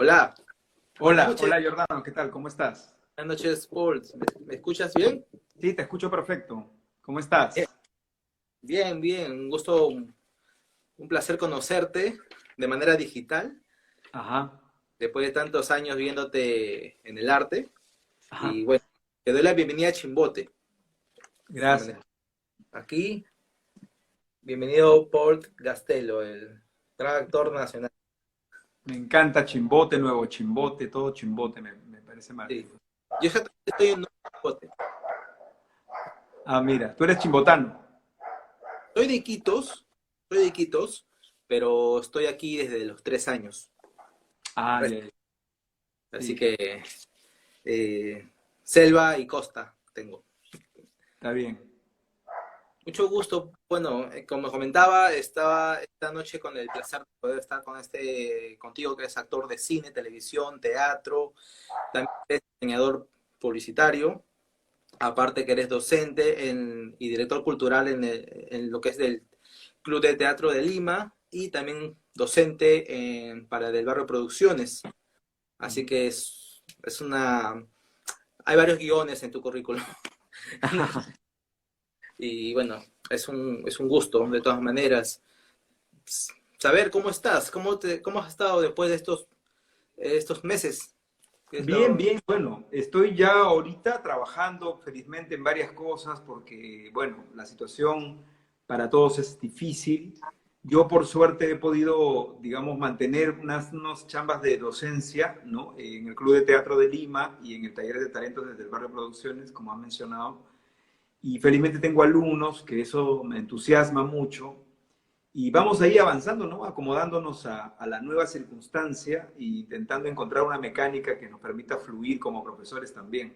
Hola, buenas Hola, noches, hola Jordano, ¿qué tal? ¿Cómo estás? buenas noches, Paul. ¿Me escuchas bien? Sí, te escucho perfecto. ¿Cómo Bien, estás? bien, bien. Un gusto, un placer conocerte de manera digital, Ajá, después de tantos años viéndote en el arte. ajá. Y bueno, te doy la bienvenida a Chimbote. De Gracias. manera- Aquí, bienvenido Paul Gastelo, el gran actor nacional. Me encanta Chimbote, Nuevo Chimbote, todo Chimbote, me parece Sí. maravilloso. Yo exactamente estoy en Chimbote. Ah, mira, tú eres chimbotano. Soy de Iquitos, soy de Iquitos, pero estoy aquí desde los 3 años. Ah, ya, ya, Así sí, que eh, selva y costa tengo. está bien. Mucho gusto. Bueno, como comentaba, estaba esta noche con el placer de poder estar contigo que eres actor de cine, televisión, teatro, también eres diseñador publicitario, aparte que eres docente y director cultural en lo que es del Club de Teatro de Lima y también docente para Del Barrio Producciones. Así Ujú. que es una... Hay varios guiones en tu currículum. Y bueno, es un gusto, de todas maneras, saber cómo estás, cómo has estado después de estos meses. ¿Qué es Bien, lo- bien, bueno, estoy ya ahorita trabajando felizmente en varias cosas porque, bueno, la situación para todos es difícil. Yo por suerte he podido, digamos, mantener unos chambas de docencia, ¿no? En el Club de Teatro de Lima y en el Taller de Talentos desde el Barrio Producciones, como han mencionado. Y felizmente tengo alumnos, que eso me entusiasma mucho. Y vamos ahí avanzando, ¿no? Acomodándonos a la nueva circunstancia e intentando encontrar una mecánica que nos permita fluir como profesores también.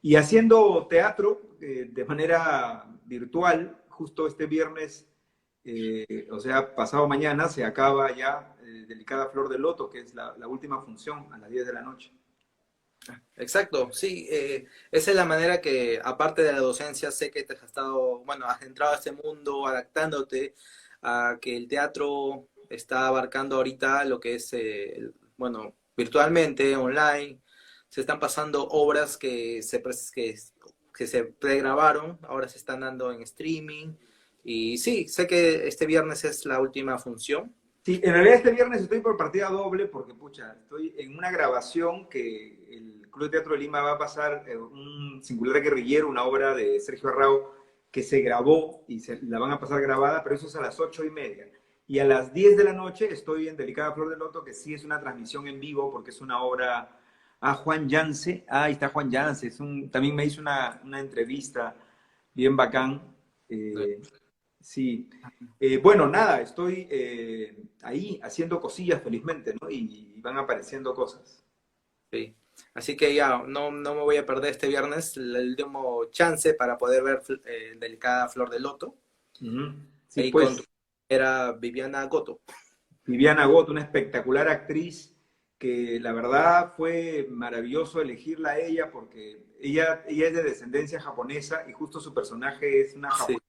Y haciendo teatro de manera virtual, justo este viernes, o sea, pasado mañana, se acaba ya Delicada Flor de Loto, que es la última función a las 10 de la noche. Exacto, sí, esa es la manera que, aparte de la docencia, sé que te has estado, bueno, has entrado a este mundo adaptándote a que el teatro está abarcando ahorita lo que es, bueno, virtualmente, online, se están pasando obras que se pregrabaron, ahora se están dando en streaming, y sí, sé que este viernes es la última función. Sí, en realidad este viernes estoy por partida doble porque, pucha, estoy en una grabación que el Club de Teatro de Lima va a pasar un singular guerrillero, una obra de Sergio Arrau que se grabó y la van a pasar grabada, pero eso es a las 8:30. Y a las 10 de la noche estoy en Delicada Flor de Loto, que sí es una transmisión en vivo porque es una obra a Juan Yance. Ah, ahí está Juan Yance. También me hizo una entrevista bien bacán. Eh, sí. Bueno, nada, estoy ahí haciendo cosillas felizmente, ¿no? Y van apareciendo cosas. Sí. Así que ya, no me voy a perder este viernes el último chance para poder ver Delicada Flor de Loto. Ujú. Sí, Ahí con tu pues era Viviana Goto. Viviana Gott, una espectacular actriz que la verdad fue maravilloso elegirla a ella porque ella es de descendencia japonesa y justo su personaje es una Sí, japonesa.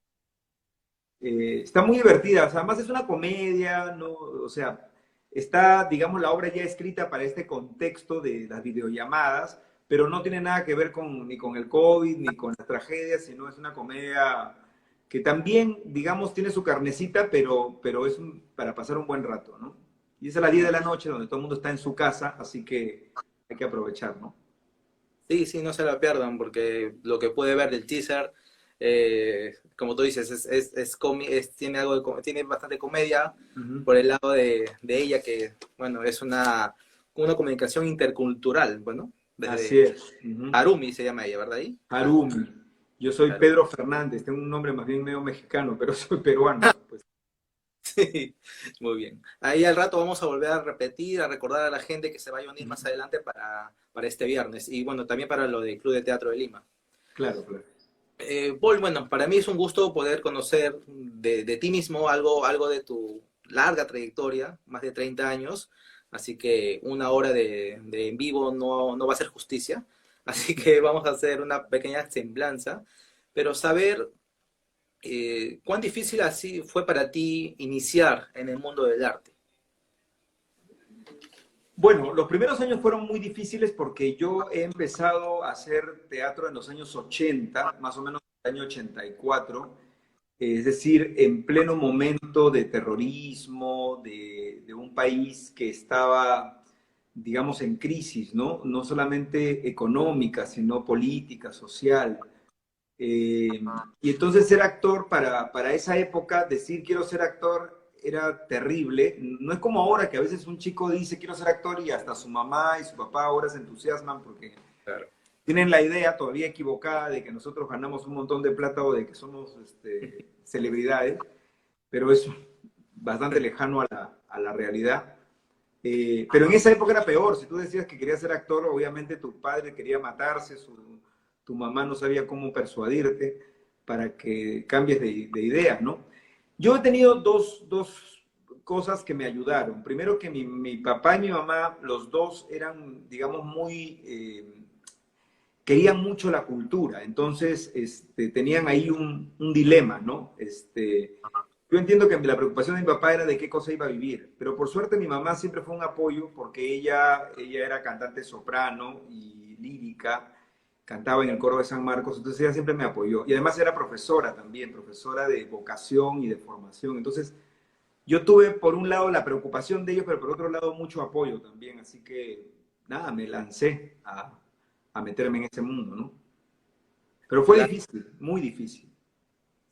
Está muy divertida, o sea, además es una comedia, ¿no? O sea, está, digamos, la obra ya escrita para este contexto de las videollamadas, pero no tiene nada que ver ni con el COVID, ni con las tragedias, sino es una comedia que también, digamos, tiene su carnecita, pero es para pasar un buen rato, ¿no? Y es a las 10 de la noche, donde todo el mundo está en su casa, así que hay que aprovechar, ¿no? sí, sí, no se la pierdan porque lo que puede ver del teaser, como tú dices, tiene algo tiene bastante comedia Ujú. por el lado de ella que, bueno, es una comunicación intercultural, bueno, Así desde es. Ujú. Arumi se llama ella, ¿verdad? Ahí. Harumi. Yo soy Claro. Pedro Fernández, tengo un nombre más bien medio mexicano, pero soy peruano. Pues. Sí, muy bien. Ahí al rato vamos a volver a repetir, a recordar a la gente que se vaya a unir más Ujú. adelante para este viernes y bueno, también para lo del Club de Teatro de Lima. Claro, claro. Paul, bueno, para mí es un gusto poder conocer de ti mismo algo de tu larga trayectoria, más de 30 años, así que una hora de en vivo no va a ser justicia, así que vamos a hacer una pequeña semblanza, pero saber cuán difícil así fue para ti iniciar en el mundo del arte. Bueno, los primeros años fueron muy difíciles porque yo he empezado a hacer teatro en los años 80, más o menos en el año 84, es decir, en pleno momento de terrorismo, de un país que estaba, digamos, en crisis, ¿no? No solamente económica, sino política, social. Eh, y entonces ser actor para esa época, decir quiero ser actor era terrible. No es como ahora que a veces un chico dice quiero ser actor y hasta su mamá y su papá ahora se entusiasman porque Claro. tienen la idea todavía equivocada de que nosotros ganamos un montón de plata o de que somos celebridades, pero es bastante lejano a la realidad. Pero en esa época era peor. Si tú decías que querías ser actor, obviamente tu padre quería matarse, tu mamá no sabía cómo persuadirte para que cambies de idea, ¿no? Yo he tenido dos cosas que me ayudaron. Primero que mi papá y mi mamá, los dos eran, digamos, muy... querían mucho la cultura, entonces tenían ahí un dilema, ¿no? Yo entiendo que la preocupación de mi papá era de qué cosa iba a vivir, pero por suerte mi mamá siempre fue un apoyo porque ella era cantante soprano y lírica, cantaba en el coro de San Marcos, entonces ella siempre me apoyó. Y además era profesora también, profesora de vocación y de formación. Entonces yo tuve por un lado la preocupación de ellos, pero por otro lado mucho apoyo también. Así que nada, me lancé a meterme en ese mundo, ¿no? Pero fue Claro, difícil, muy difícil.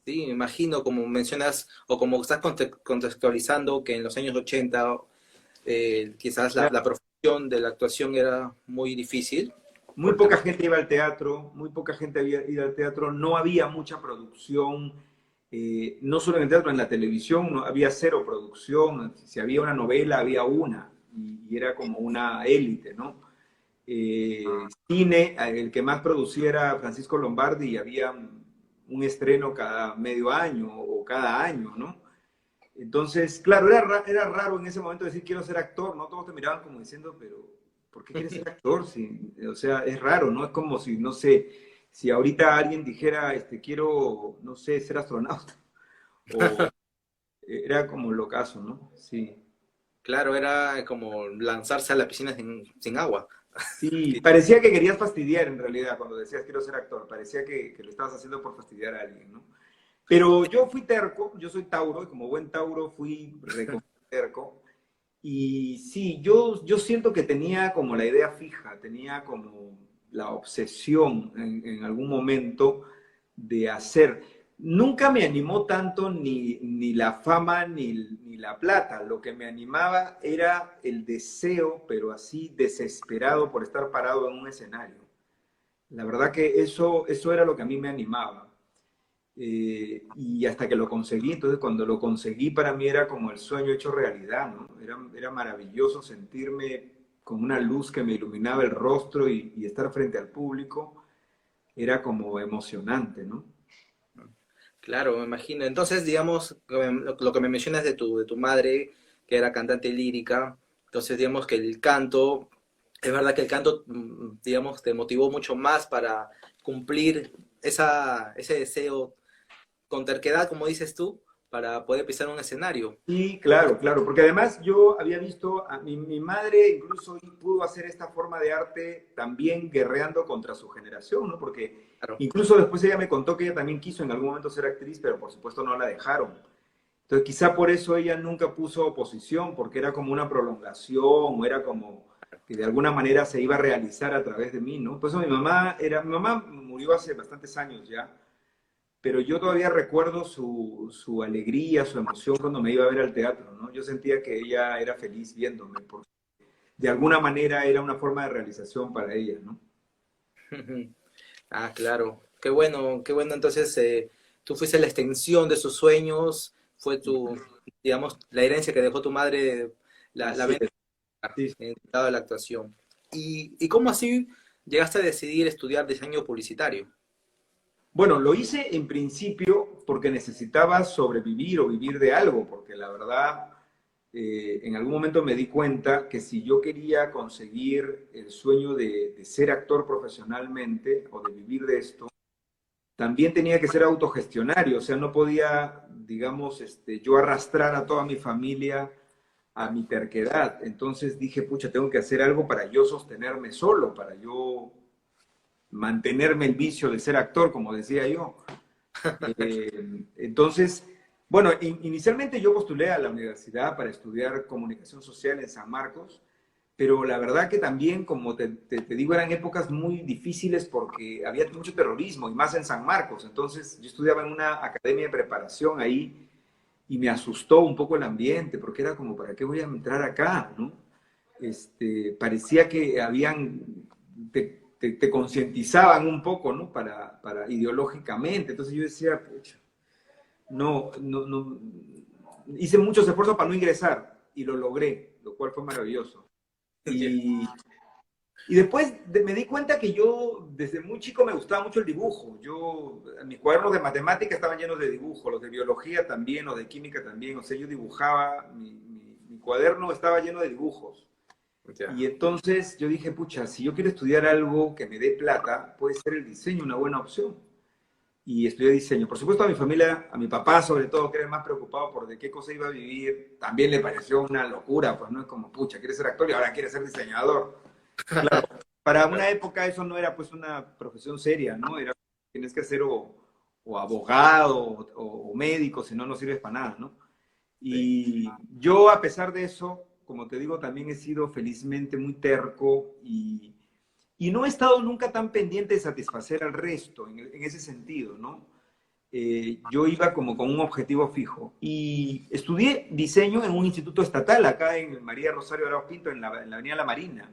sí, me imagino, como mencionas, o como estás contextualizando, que en los años 80 quizás la profesión de la actuación era muy difícil Muy por el poca tema. gente iba al teatro, muy poca gente había ido al teatro, no había mucha producción, no solo en el teatro, en la televisión no, había cero producción, si había una novela, había una, y era como una élite, ¿no? Cine, el que más producía era Francisco Lombardi y había un estreno cada medio año o cada año, ¿no? Entonces, claro, era raro en ese momento decir quiero ser actor, ¿no? Todos te miraban como diciendo, pero ¿por qué quieres ser actor? Si, o sea, es raro, ¿no? Es como si, no sé, si ahorita alguien dijera, quiero, no sé, ser astronauta. O era como lo caso, ¿no? Sí. Claro, era como lanzarse a la piscina sin agua. Sí, parecía que querías fastidiar en realidad cuando decías quiero ser actor, parecía que lo estabas haciendo por fastidiar a alguien, ¿no? Pero yo fui terco, yo soy Tauro y como buen Tauro fui terco. Y sí, yo siento que tenía como la idea fija, tenía como la obsesión en algún momento de hacer. Nunca me animó tanto ni la fama ni la plata. Lo que me animaba era el deseo, pero así desesperado por estar parado en un escenario. La verdad que eso era lo que a mí me animaba. Y hasta que lo conseguí, entonces cuando lo conseguí para mí era como el sueño hecho realidad, ¿no? Era maravilloso sentirme con una luz que me iluminaba el rostro y estar frente al público, era como emocionante, ¿no? Claro, me imagino. Entonces, digamos, lo que me mencionas de tu madre, que era cantante lírica, entonces digamos que el canto, es verdad que el canto, digamos, te motivó mucho más para cumplir ese deseo con terquedad, como dices tú, para poder pisar un escenario. Sí, claro, claro, porque además yo había visto, a mi madre incluso pudo hacer esta forma de arte también guerreando contra su generación, ¿no? Porque Claro. incluso después ella me contó que ella también quiso en algún momento ser actriz, pero por supuesto no la dejaron. Entonces quizá por eso ella nunca puso oposición, porque era como una prolongación, o era como que de alguna manera se iba a realizar a través de mí, ¿no? Por eso mi mamá murió hace bastantes años ya, pero yo todavía recuerdo su alegría, su emoción cuando me iba a ver al teatro, ¿no? Yo sentía que ella era feliz viéndome, porque de alguna manera era una forma de realización para ella, ¿no? Ah, claro. Qué bueno. Entonces, tú fuiste la extensión de sus sueños, fue digamos, la herencia que dejó tu madre, la Así venta es. Sí. en el lado de la actuación. Y cómo así llegaste a decidir estudiar diseño publicitario? Bueno, lo hice en principio porque necesitaba sobrevivir o vivir de algo, porque la verdad, en algún momento me di cuenta que si yo quería conseguir el sueño de ser actor profesionalmente o de vivir de esto, también tenía que ser autogestionario, o sea, no podía, digamos, yo arrastrar a toda mi familia a mi terquedad. Entonces dije, pucha, tengo que hacer algo para yo sostenerme solo, para yo mantenerme el vicio de ser actor, como decía yo. Entonces, bueno, inicialmente yo postulé a la universidad para estudiar comunicación social en San Marcos, pero la verdad que también, como te digo, eran épocas muy difíciles porque había mucho terrorismo, y más en San Marcos. Entonces, yo estudiaba en una academia de preparación ahí y me asustó un poco el ambiente, porque era como, ¿para qué voy a entrar acá? ¿No? Parecía que habían, te concientizaban un poco, ¿no? Para ideológicamente. Entonces yo decía, pucha, no, hice muchos esfuerzos para no ingresar y lo logré, lo cual fue maravilloso. Y, y después me di cuenta que yo desde muy chico me gustaba mucho el dibujo. Mis cuadernos de matemática estaban llenos de dibujo, los de biología también, los de química también. O sea, yo dibujaba, mi cuaderno estaba lleno de dibujos. Ya. Y entonces yo dije, pucha, si yo quiero estudiar algo que me dé plata, puede ser el diseño una buena opción. Y estudié diseño. Por supuesto, a mi familia, a mi papá sobre todo, que era el más preocupado por de qué cosa iba a vivir, también le pareció una locura, pues no es como, pucha, quiere ser actor y ahora quiere ser diseñador. Claro, para una época eso no era pues una profesión seria, ¿no? Era, tienes que ser o abogado o médico, si no, no sirves para nada, ¿no? Sí. Y yo, a pesar de eso, como te digo, también he sido felizmente muy terco y no he estado nunca tan pendiente de satisfacer al resto en ese sentido, ¿no? Yo iba como con un objetivo fijo y estudié diseño en un instituto estatal acá en María Rosario Arauz Pinto, en la Avenida La Marina,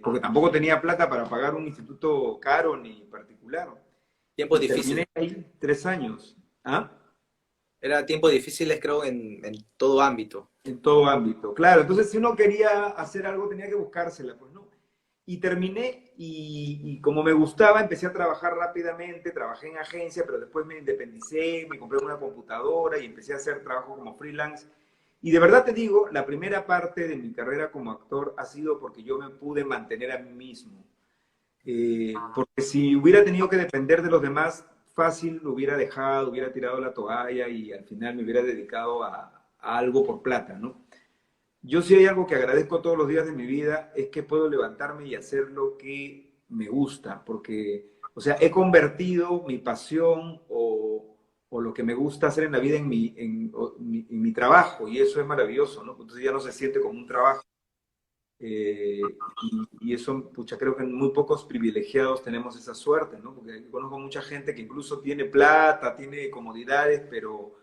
porque tampoco tenía plata para pagar un instituto caro ni particular. Tiempos Y difíciles. terminé ahí 3 años. ¿Ah? Era tiempos difíciles, creo, en todo ámbito. En todo ámbito. Claro, entonces si uno quería hacer algo tenía que buscársela, pues no. Y terminé y como me gustaba empecé a trabajar rápidamente, trabajé en agencia, pero después me independicé, me compré una computadora y empecé a hacer trabajo como freelance. Y de verdad te digo, la primera parte de mi carrera como actor ha sido porque yo me pude mantener a mí mismo. Porque si hubiera tenido que depender de los demás, fácil lo hubiera dejado, hubiera tirado la toalla y al final me hubiera dedicado a algo por plata, ¿no? Yo sí hay algo que agradezco todos los días de mi vida, es que puedo levantarme y hacer lo que me gusta, porque, o sea, he convertido mi pasión o lo que me gusta hacer en la vida en mi trabajo, y eso es maravilloso, ¿no? Entonces ya no se siente como un trabajo. Y eso, pucha, creo que muy pocos privilegiados tenemos esa suerte, ¿no? Porque conozco mucha gente que incluso tiene plata, tiene comodidades, pero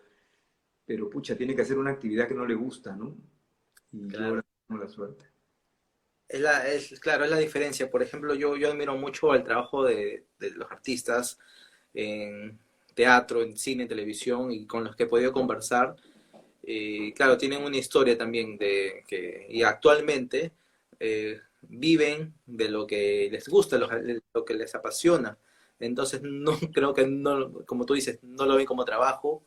pucha, tiene que hacer una actividad que no le gusta, ¿no? Y yo Claro. ahora tengo la suerte. Claro, es la diferencia. Por ejemplo, yo admiro mucho el trabajo de los artistas en teatro, en cine, en televisión y con los que he podido conversar. Claro, tienen una historia también y actualmente viven de lo que les gusta, de lo que les apasiona. Entonces, no creo que, no, como tú dices, no lo ven como trabajo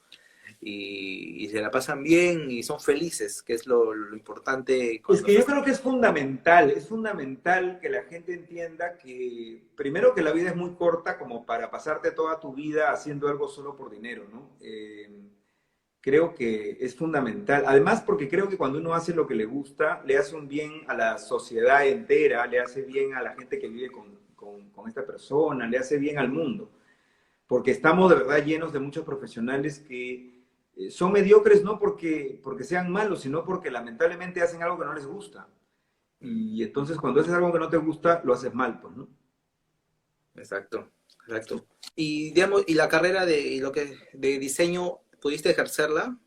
y se la pasan bien y son felices, que es lo importante Es cuando que se... yo creo que es fundamental que la gente entienda que, primero, que la vida es muy corta como para pasarte toda tu vida haciendo algo solo por dinero, ¿no? Creo que es fundamental. Además, porque creo que cuando uno hace lo que le gusta, le hace un bien a la sociedad entera, le hace bien a la gente que vive con esta persona, le hace bien al mundo. Porque estamos de verdad llenos de muchos profesionales que son mediocres no porque sean malos, sino porque lamentablemente hacen algo que no les gusta. Y entonces cuando haces algo que no te gusta, lo haces mal, pues, ¿no? Exacto, exacto. Y digamos, y la carrera de diseño, ¿pudiste ejercerla?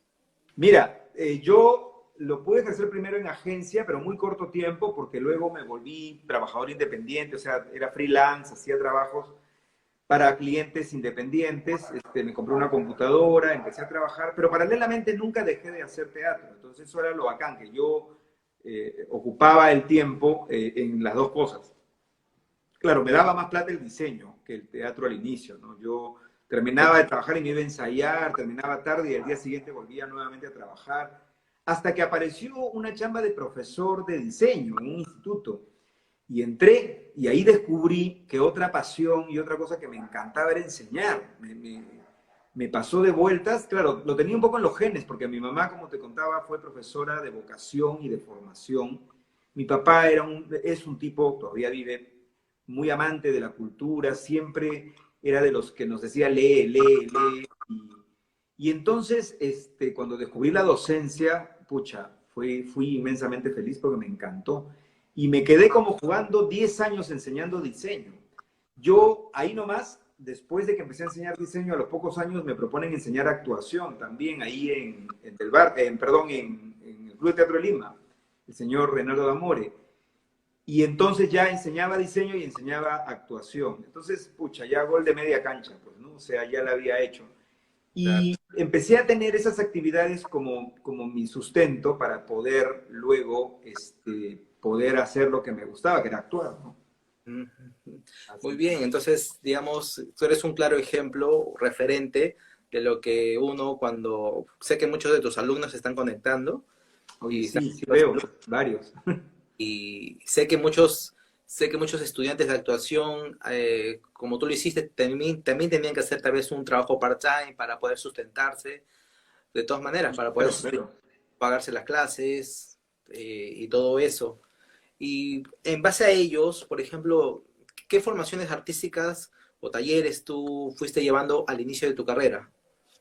Mira, yo lo pude ejercer primero en agencia, pero muy corto tiempo, porque luego me volví trabajador independiente, o sea, era freelance, hacía trabajos para clientes independientes, me compré una computadora, empecé a trabajar, pero paralelamente nunca dejé de hacer teatro. Entonces eso era lo bacán, que yo ocupaba el tiempo en las dos cosas. Claro, me daba más plata el diseño que el teatro al inicio, ¿no? Yo terminaba de trabajar y me iba a ensayar, terminaba tarde y al día siguiente volvía nuevamente a trabajar, hasta que apareció una chamba de profesor de diseño en un instituto. Y entré y ahí descubrí que otra pasión y otra cosa que me encantaba era enseñar. me pasó de vueltas, claro, lo tenía un poco en los genes, porque mi mamá, como te contaba, fue profesora de vocación y de formación. Mi papá es un tipo, todavía vive, muy amante de la cultura, siempre era de los que nos decía lee, lee, lee. Y entonces, cuando descubrí la docencia, pucha, fui inmensamente feliz porque me encantó. Y me quedé como jugando 10 años enseñando diseño. Yo ahí nomás, después de que empecé a enseñar diseño, a los pocos años me proponen enseñar actuación también ahí en el Club de Teatro de Lima, el señor Reynaldo D'Amore. Y entonces ya enseñaba diseño y enseñaba actuación. Entonces, pucha, ya gol de media cancha, pues, ¿no? O sea, ya la había hecho. Claro. Y empecé a tener esas actividades como mi sustento para poder luego poder hacer lo que me gustaba, que era actuar, ¿no? Ujú. Muy Así. bien, entonces, digamos, tú eres un claro ejemplo, referente de lo que uno cuando sé que muchos de tus alumnos se están conectando Oye, y están sí, sí veo, varios. y sé que muchos estudiantes de actuación, como tú lo hiciste, también tenían que hacer tal vez un trabajo part-time para poder sustentarse, de todas maneras, para poder Claro, claro. pagarse las clases y todo eso. Y en base a ellos, por ejemplo, ¿qué formaciones artísticas o talleres tú fuiste llevando al inicio de tu carrera?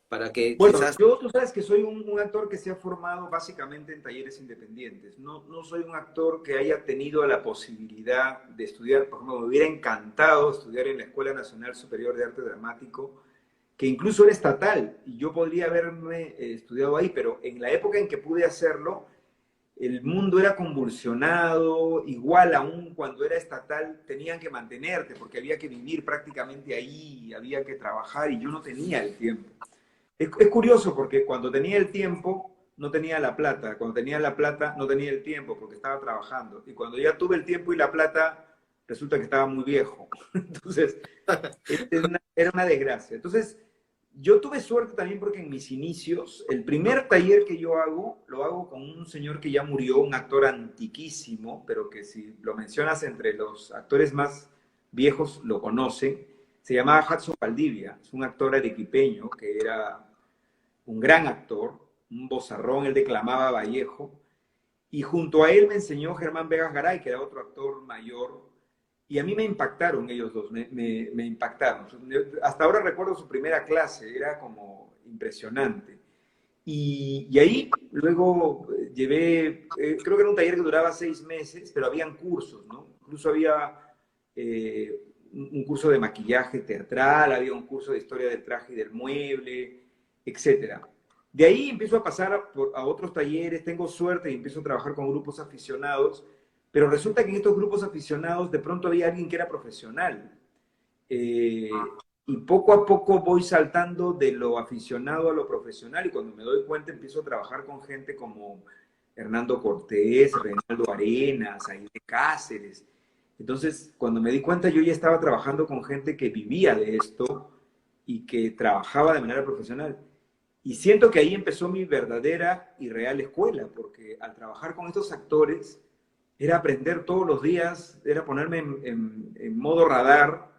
Para que Bueno, quizás... yo, tú sabes que soy un actor que se ha formado básicamente en talleres independientes. No soy un actor que haya tenido la posibilidad de estudiar, por ejemplo, me hubiera encantado estudiar en la Escuela Nacional Superior de Arte Dramático, que incluso era estatal, y yo podría haberme estudiado ahí, pero en la época en que pude hacerlo, el mundo era convulsionado, igual aún cuando era estatal tenían que mantenerte, porque había que vivir prácticamente ahí, había que trabajar, y yo no tenía el tiempo. Es curioso porque cuando tenía el tiempo no tenía la plata, cuando tenía la plata no tenía el tiempo porque estaba trabajando, y cuando ya tuve el tiempo y la plata resulta que estaba muy viejo. Entonces, era una desgracia. Entonces, yo tuve suerte también porque en mis inicios, el primer taller que yo hago, lo hago con un señor que ya murió, un actor antiquísimo, pero que si lo mencionas entre los actores más viejos lo conocen. Se llamaba Hudson Valdivia, es un actor arequipeño que era un gran actor, un vozarrón, él declamaba Vallejo, y junto a él me enseñó Germán Vegas Garay, que era otro actor mayor, y a mí me impactaron ellos dos, me impactaron. Hasta ahora recuerdo su primera clase, era como impresionante. Y ahí luego llevé, creo que era un taller que duraba 6 meses, pero habían cursos, ¿no? Incluso había un curso de maquillaje teatral, había un curso de historia del traje y del mueble, etcétera. De ahí empiezo a pasar a otros talleres, tengo suerte y empiezo a trabajar con grupos aficionados, pero resulta que en estos grupos aficionados de pronto había alguien que era profesional. Y poco a poco voy saltando de lo aficionado a lo profesional y cuando me doy cuenta empiezo a trabajar con gente como Hernando Cortés, Reinaldo Arenas, Aide Cáceres. Entonces, cuando me di cuenta, yo ya estaba trabajando con gente que vivía de esto y que trabajaba de manera profesional. Y siento que ahí empezó mi verdadera y real escuela, porque al trabajar con estos actores era aprender todos los días, era ponerme en modo radar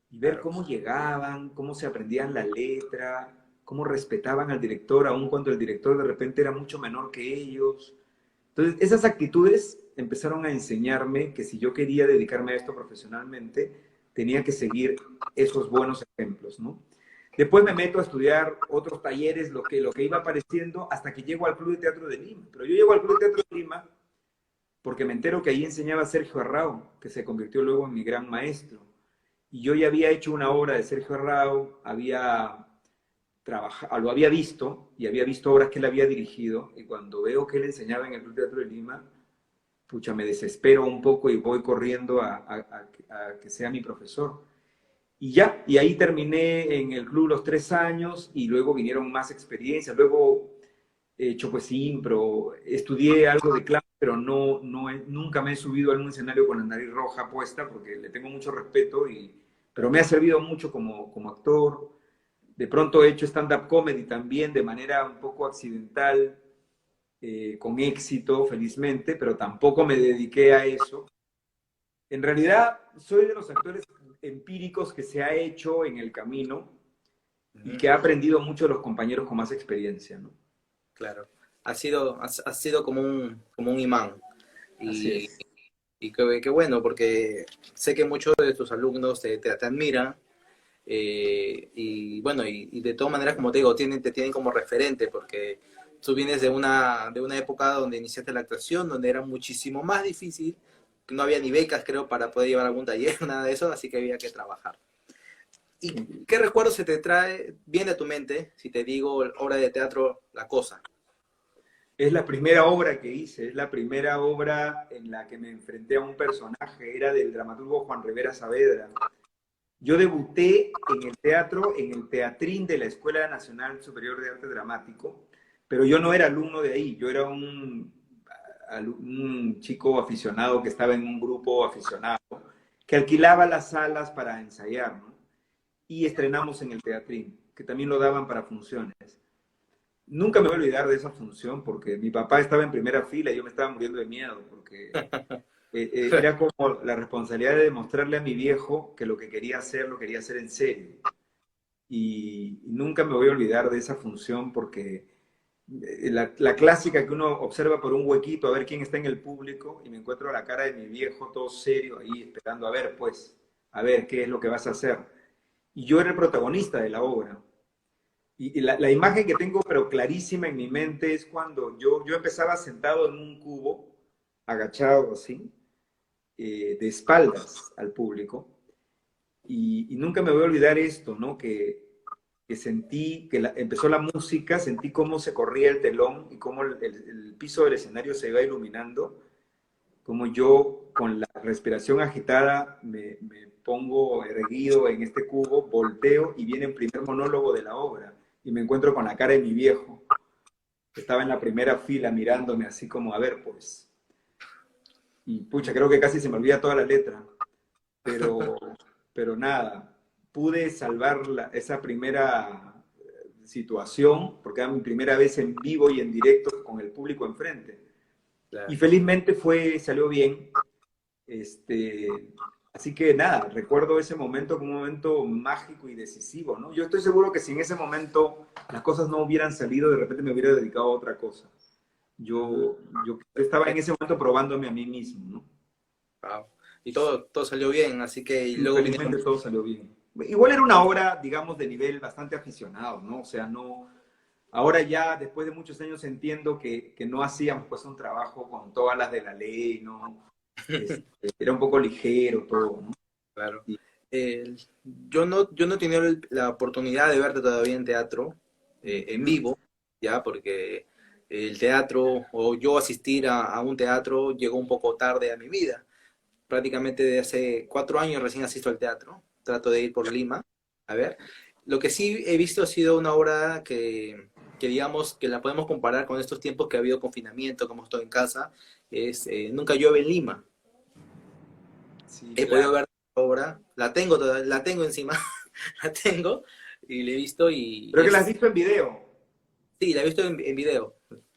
y ver Claro. cómo llegaban, cómo se aprendían la letra, cómo respetaban al director, aun cuando el director de repente era mucho menor que ellos. Entonces, esas actitudes empezaron a enseñarme que si yo quería dedicarme a esto profesionalmente, tenía que seguir esos buenos ejemplos, ¿no? Después me meto a estudiar otros talleres, lo que iba apareciendo, hasta que llego al Club de Teatro de Lima. Pero yo llego al Club de Teatro de Lima porque me entero que ahí enseñaba Sergio Arrau, que se convirtió luego en mi gran maestro. Y yo ya había hecho una obra de Sergio Arrau, lo había visto y había visto obras que él había dirigido. Y cuando veo que él enseñaba en el Club Teatro de Lima, pucha, me desespero un poco y voy corriendo a que sea mi profesor. Y ya, y ahí terminé en el club los 3 años y luego vinieron más experiencias. Luego he hecho pues impro, estudié algo de clase, pero nunca me he subido a un escenario con la nariz roja puesta porque le tengo mucho respeto, pero me ha servido mucho como actor. De pronto he hecho stand-up comedy también de manera un poco accidental, con éxito, felizmente, pero tampoco me dediqué a eso. En realidad, soy de los actores empíricos que se ha hecho en el camino y que ha aprendido mucho de los compañeros con más experiencia, ¿no? Claro. Ha sido como un imán. Así Y, es. y qué bueno, porque sé que muchos de tus alumnos te admiran. Y bueno, y de todas maneras, como te digo, te tienen como referente, porque tú vienes de una época donde iniciaste la actuación, donde era muchísimo más difícil, no había ni becas, creo, para poder llevar algún taller, nada de eso, así que había que trabajar. ¿Y Sí. qué recuerdo se te viene a tu mente si te digo obra de teatro La Cosa? Es la primera obra que hice, es la primera obra en la que me enfrenté a un personaje, era del dramaturgo Juan Rivera Saavedra. Yo debuté en el teatro, en el Teatrín de la Escuela Nacional Superior de Arte Dramático, pero yo no era alumno de ahí, yo era un chico aficionado que estaba en un grupo aficionado, que alquilaba las salas para ensayar, ¿no? Y estrenamos en el Teatrín, que también lo daban para funciones. Nunca me voy a olvidar de esa función porque mi papá estaba en primera fila y yo me estaba muriendo de miedo porque era como la responsabilidad de demostrarle a mi viejo que lo que quería hacer lo quería hacer en serio. Y nunca me voy a olvidar de esa función porque la clásica que uno observa por un huequito a ver quién está en el público y me encuentro la cara de mi viejo todo serio ahí esperando a ver pues, a ver qué es lo que vas a hacer. Y yo era el protagonista de la obra. Y la imagen que tengo, pero clarísima en mi mente, es cuando yo empezaba sentado en un cubo, agachado así, de espaldas al público, y nunca me voy a olvidar esto, ¿no? Que sentí que empezó la música, sentí cómo se corría el telón y cómo el piso del escenario se iba iluminando, como yo con la respiración agitada me pongo erguido en este cubo, volteo y viene el primer monólogo de la obra y me encuentro con la cara de mi viejo, que estaba en la primera fila mirándome así como, a ver, pues. Y pucha, creo que casi se me olvida toda la letra, pero, pero nada, pude salvar esa primera situación, porque era mi primera vez en vivo y en directo con el público enfrente. Y Claro. felizmente salió bien. Así que nada, recuerdo ese momento como un momento mágico y decisivo, ¿no? Yo estoy seguro que si en ese momento las cosas no hubieran salido, de repente me hubiera dedicado a otra cosa. Mm, Yo estaba en ese momento probándome a mí mismo, ¿no? wow. Y todo salió bien, así que y Y luego vinieron. felizmente todo salió bien. Igual era una obra, digamos, de nivel bastante aficionado, ¿no? O sea, no, ahora ya, después de muchos años, entiendo que no hacíamos pues un trabajo con todas las de la ley, ¿no? Era un poco ligero todo, ¿no? Claro. Y, Yo no he tenido la oportunidad de verte todavía en teatro, en ujú. vivo, ya, porque el teatro o yo asistir a un teatro llegó un poco tarde a mi vida. Prácticamente de hace 4 años recién asisto al teatro. Trato de ir por Lima. A ver, lo que sí he visto ha sido una obra que digamos que la podemos comparar con estos tiempos que ha habido confinamiento, como estoy en casa, es Nunca llueve en Lima. Sí, He claro. podido ver la obra, la tengo encima, la tengo y la he visto y Creo que la has es, visto en video. sí, la he visto en video.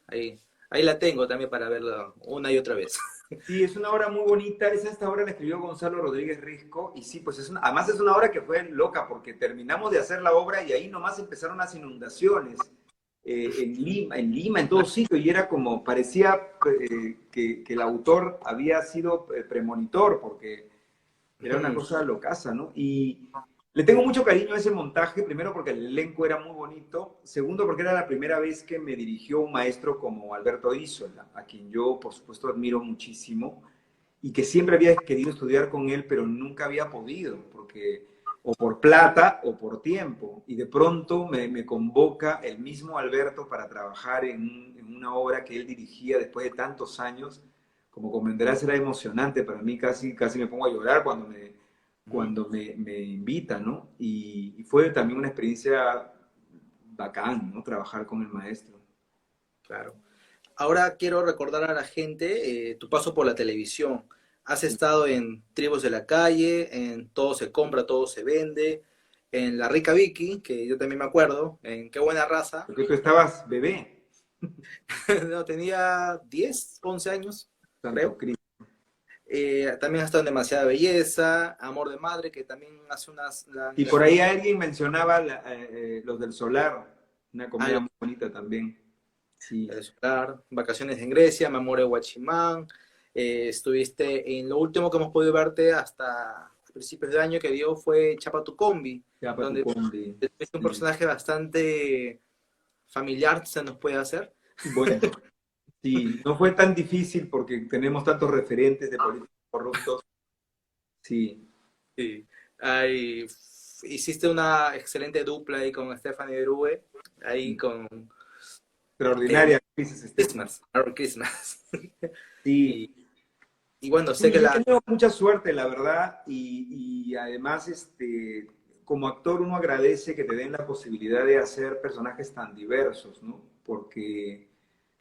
Ahí la tengo también para verla una y otra vez. Sí, es una obra muy bonita. Esta obra la escribió Gonzalo Rodríguez Risco. Y sí, pues además es una obra que fue loca porque terminamos de hacer la obra y ahí nomás empezaron las inundaciones en todo sitio. Y era como, parecía que el autor había sido premonitor porque era una Ujú. cosa locaza, ¿no? Y le tengo mucho cariño a ese montaje, primero porque el elenco era muy bonito, segundo porque era la primera vez que me dirigió un maestro como Alberto Isola, a quien yo por supuesto admiro muchísimo y que siempre había querido estudiar con él, pero nunca había podido, porque o por plata o por tiempo. Y de pronto me convoca el mismo Alberto para trabajar en una obra que él dirigía después de tantos años. Como comprenderás, era emocionante para mí, casi me pongo a llorar Ujú. me invita, ¿no? Y fue también una experiencia bacán, ¿no? Trabajar con el maestro. Claro. Ahora quiero recordar a la gente tu paso por la televisión. Has estado en Tribus de la Calle, en Todo se compra, todo se vende, en La Rica Vicky, que yo también me acuerdo, en Qué buena raza. Porque tú estabas bebé, No, tenía 10, 11 años, Santo creo. Cristo. También ha estado en Demasiada Belleza, Amor de Madre, que también hace unas... Y por ahí alguien mencionaba los del Solar, una comedia algo muy bonita también. Sí, de Solar, Vacaciones en Grecia, Memoria de Guachimán. Estuviste en lo último que hemos podido verte hasta principios de año que dio fue Chapa tu Combi, ya para tu donde combi. es un Sí. personaje bastante familiar, se nos puede hacer. Bueno, sí, no fue tan difícil porque tenemos tantos referentes de políticos corruptos. Sí, Sí. Ahí, hiciste una excelente dupla ahí con Stephanie Drue, ahí con eh, extraordinaria, dices Estefan. Christmas, Merry Christmas. Sí, Y, y bueno, sé sí, que yo he la... tenido mucha suerte, la verdad, y además, como actor uno agradece que te den la posibilidad de hacer personajes tan diversos, ¿no? Porque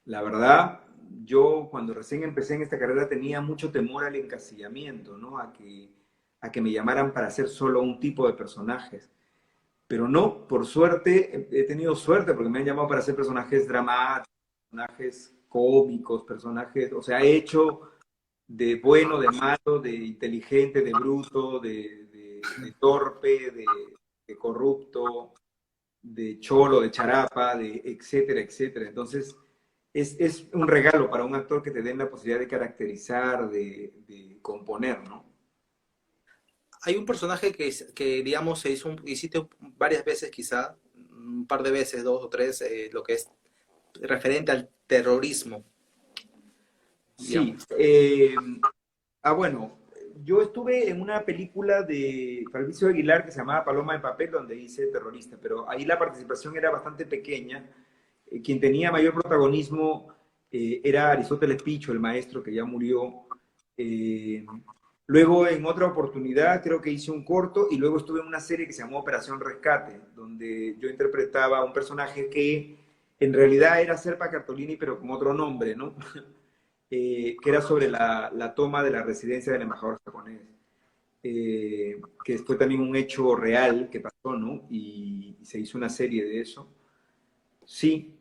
la verdad, yo cuando recién empecé en esta carrera tenía mucho temor al encasillamiento, ¿no? A que me llamaran para hacer solo un tipo de personajes. Pero no, por suerte, he tenido suerte porque me han llamado para hacer personajes dramáticos, personajes cómicos, personajes, o sea, he hecho de bueno, de malo, de inteligente, de bruto, de torpe, de corrupto, de cholo, de charapa, de etcétera, etcétera. Entonces, es un regalo para un actor que te den la posibilidad de caracterizar, de componer, ¿no? Hay un personaje que digamos, hiciste varias veces quizá, un par de veces, dos o tres, lo que es referente al terrorismo, Sí. digamos. Bueno, yo estuve en una película de Fabricio Aguilar que se llamaba Paloma de Papel, donde hice terrorista, pero ahí la participación era bastante pequeña. Quien tenía mayor protagonismo era Aristóteles Picho, el maestro que ya murió. Eh, Luego, en otra oportunidad, creo que hice un corto y luego estuve en una serie que se llamó Operación Rescate, donde yo interpretaba a un personaje que en realidad era Serpa Cartolini, pero con otro nombre, ¿no? Que era sobre la toma de la residencia del embajador japonés, que fue también un hecho real que pasó, ¿no? Y se hizo una serie de eso. Sí,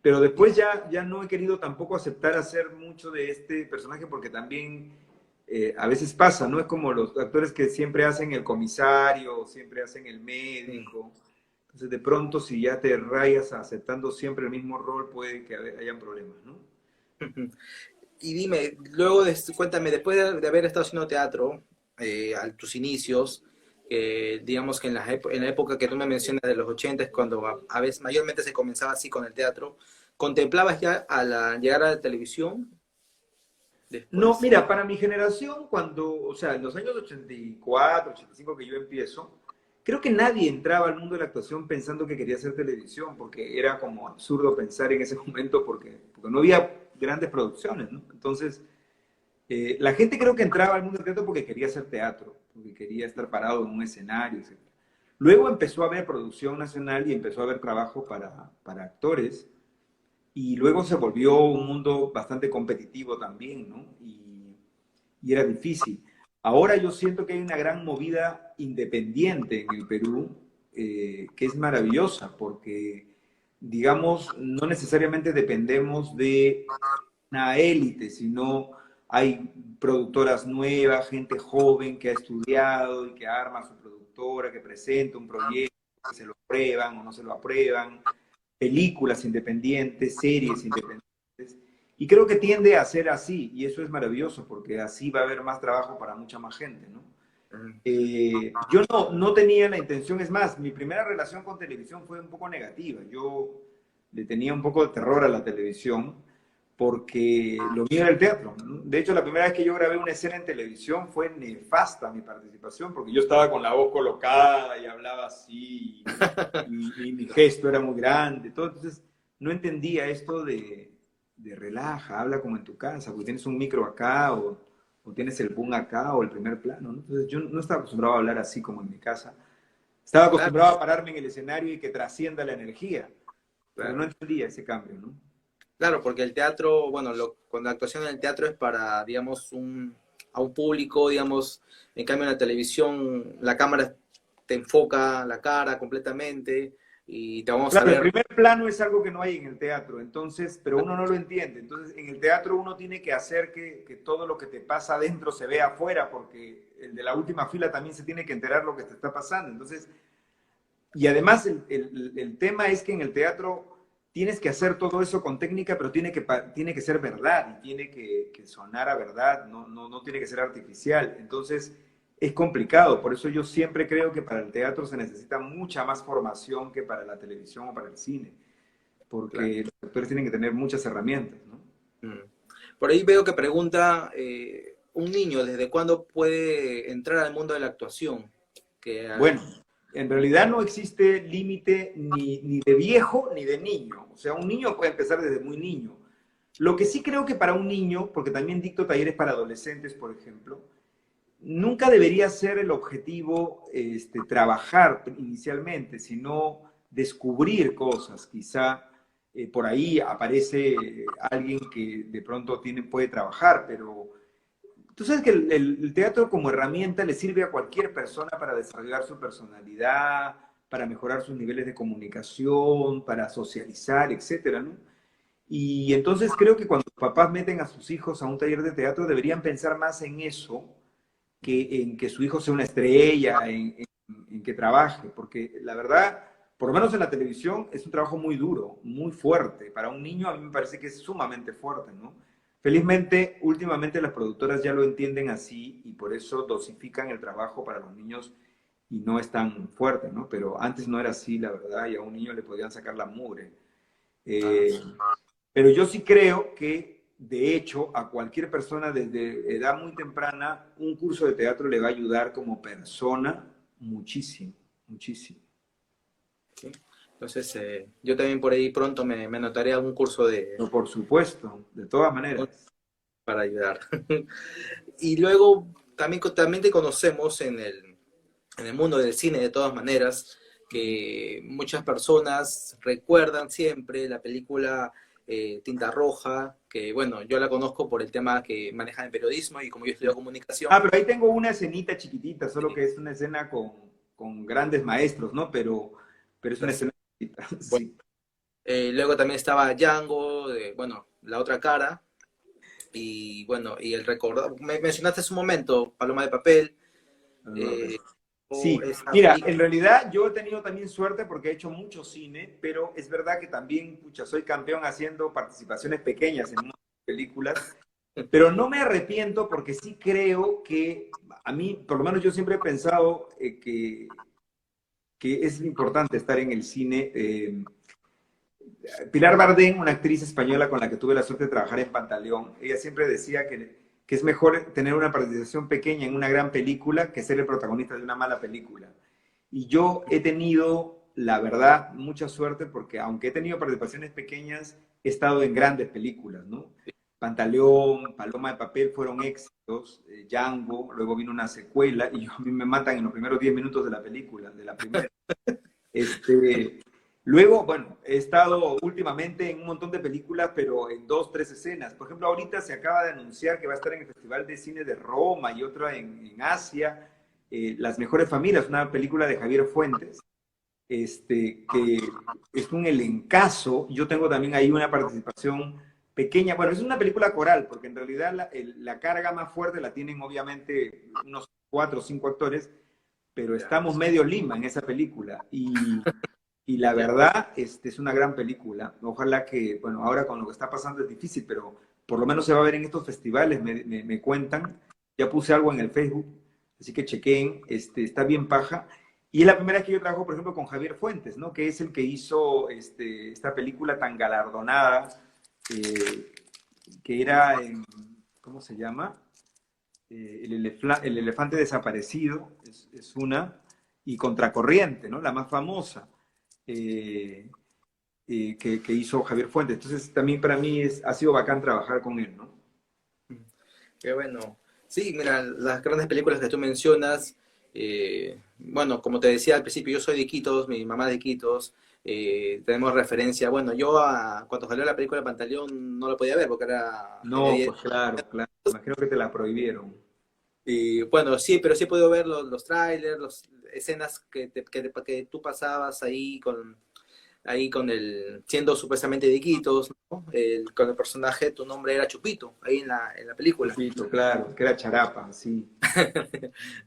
pero después ya no he querido tampoco aceptar hacer mucho de este personaje porque también a veces pasa, ¿no? Es como los actores que siempre hacen el comisario, siempre hacen el Mm. médico. Entonces, de pronto, si ya te rayas aceptando siempre el mismo rol, puede que hayan problemas, ¿no? Y dime, cuéntame, después de haber estado haciendo teatro, a tus inicios, digamos que en la época que tú me mencionas de los 80, cuando a veces mayormente se comenzaba así con el teatro, ¿contemplabas ya a la llegar a la televisión No, después? mira, para mi generación, o sea, en los años 84, 85 que yo empiezo, creo que nadie entraba al mundo de la actuación pensando que quería hacer televisión, porque era como absurdo pensar en ese momento porque no había grandes producciones, ¿no? Entonces, la gente creo que entraba al mundo del teatro porque quería hacer teatro, porque quería estar parado en un escenario, etc. Luego empezó a haber producción nacional y empezó a haber trabajo para actores. Y luego se volvió un mundo bastante competitivo también, ¿no? Y era difícil. Ahora yo siento que hay una gran movida independiente en el Perú, que es maravillosa, porque, digamos, no necesariamente dependemos de una élite, sino hay productoras nuevas, gente joven que ha estudiado y que arma su productora, que presenta un proyecto, que se lo aprueban o no se lo aprueban, películas independientes, series independientes. Y creo que tiende a ser así, y eso es maravilloso, porque así va a haber más trabajo para mucha más gente, ¿no? Mm. Yo no tenía la intención, es más, mi primera relación con televisión fue un poco negativa. Yo le tenía un poco de terror a la televisión porque lo mío era el teatro, ¿no? De hecho, la primera vez que yo grabé una escena en televisión fue nefasta mi participación porque yo estaba con la voz colocada y hablaba así y mi gesto era muy grande. Todo. Entonces, no entendía esto de relaja, habla como en tu casa, porque tienes un micro acá o tienes el boom acá o el primer plano, ¿no? Entonces yo no estaba acostumbrado a hablar así como en mi casa. Estaba Claro, acostumbrado a pararme en el escenario y que trascienda la energía, pero no claro. entendía ese cambio, ¿no? Claro, porque el teatro, bueno, cuando la actuación en el teatro es para, digamos, a un público, digamos, en cambio en la televisión la cámara te enfoca la cara completamente, y te vamos a Claro, el ver. primer plano es algo que no hay en el teatro, entonces, pero uno no lo entiende. Entonces, en el teatro uno tiene que hacer que todo lo que te pasa adentro se vea afuera, porque el de la última fila también se tiene que enterar lo que te está pasando. Entonces, y además el tema es que en el teatro tienes que hacer todo eso con técnica, pero tiene que ser verdad y tiene que sonar a verdad, no tiene que ser artificial. Entonces es complicado, por eso yo siempre creo que para el teatro se necesita mucha más formación que para la televisión o para el cine, Claro. porque los actores tienen que tener muchas herramientas, ¿no? Mm. Por ahí veo que pregunta, un niño, ¿desde cuándo puede entrar al mundo de la actuación? Que, Bueno, en realidad no existe límite ni de viejo ni de niño. O sea, un niño puede empezar desde muy niño. Lo que sí creo que para un niño, porque también dicto talleres para adolescentes, por ejemplo, nunca debería ser el objetivo trabajar inicialmente, sino descubrir cosas. Quizá por ahí aparece alguien que de pronto puede trabajar, pero tú sabes que el teatro como herramienta le sirve a cualquier persona para desarrollar su personalidad, para mejorar sus niveles de comunicación, para socializar, etcétera, ¿no? Y entonces creo que cuando los papás meten a sus hijos a un taller de teatro deberían pensar más en eso que en que su hijo sea una estrella, en que trabaje, porque la verdad, por lo menos en la televisión, es un trabajo muy duro, muy fuerte. Para un niño a mí me parece que es sumamente fuerte, ¿no? Felizmente, últimamente las productoras ya lo entienden así y por eso dosifican el trabajo para los niños y no es tan fuerte, ¿no? Pero antes no era así, la verdad, y a un niño le podían sacar la mugre. ah, Eh, pero yo sí creo que, de hecho, a cualquier persona desde edad muy temprana, un curso de teatro le va a ayudar como persona muchísimo, muchísimo. ¿sí? Entonces, yo también por ahí pronto me anotaré a un curso Pero por supuesto, de todas maneras. para ayudar. Y luego también te conocemos en el mundo del cine de todas maneras, que muchas personas recuerdan siempre la película Tinta Roja, que bueno, yo la conozco por el tema que maneja en periodismo y como yo estudio Ah, comunicación. pero ahí tengo una escenita chiquitita, solo que es una escena con grandes maestros, ¿no? Pero es una escena chiquitita, Bueno, sí. luego también estaba Django, bueno, La Otra Cara, y bueno, y el recordado, me mencionaste hace un momento, Paloma de Papel, eh, o Sí, esa mira, película. en realidad yo he tenido también suerte porque he hecho mucho cine, pero es verdad que también, pucha, soy campeón haciendo participaciones pequeñas en muchas películas, pero no me arrepiento porque sí creo que a mí, por lo menos yo siempre he pensado que es importante estar en el cine. Pilar Bardem, una actriz española con la que tuve la suerte de trabajar en Pantaleón, ella siempre decía que es mejor tener una participación pequeña en una gran película que ser el protagonista de una mala película. Y yo he tenido, la verdad, mucha suerte porque aunque he tenido participaciones pequeñas, he estado en grandes películas, ¿no? Pantaleón, Paloma de Papel fueron éxitos, Django, luego vino una secuela y a mí me matan en los primeros 10 minutos de la película, de la primera. Este, luego, bueno, he estado últimamente en un montón de películas, pero en dos, tres escenas. Por ejemplo, ahorita se acaba de anunciar que va a estar en el Festival de Cine de Roma y otra en Asia, Las Mejores Familias, una película de Javier Fuentes, que es un elencazo. Yo tengo también ahí una participación pequeña. Bueno, es una película coral, porque en realidad la carga más fuerte la tienen obviamente unos cuatro o cinco actores, pero Ya, estamos medio Lima en esa película y la ya. verdad es una gran película. Ojalá que, bueno, ahora con lo que está pasando es difícil, pero por lo menos se va a ver en estos festivales, me cuentan. Ya puse algo en el Facebook, así que chequen, está bien paja. Y es la primera vez que yo trabajo, por ejemplo, con Javier Fuentes, ¿no? Que es el que hizo esta película tan galardonada, eh, que era en, ¿cómo se llama? El elefante desaparecido es una, y Contracorriente, ¿no? La más famosa eh, que hizo Javier Fuentes. Entonces también para mí ha sido bacán trabajar con él, ¿no? Qué bueno. Sí, mira, las grandes películas que tú mencionas, bueno, como te decía al principio, yo soy de Iquitos, mi mamá es de Iquitos, tenemos referencia, bueno, cuando salió la película de Pantaleón no la podía ver porque tenía No, 10. pues claro, claro. Imagino que te la prohibieron. Y bueno, sí, pero sí he podido ver los trailers, las escenas que tú pasabas ahí ahí siendo supuestamente de Iquitos, ¿no? Con el personaje, tu nombre era Chupito, ahí en la película. Chupito, claro, que era Charapa, sí.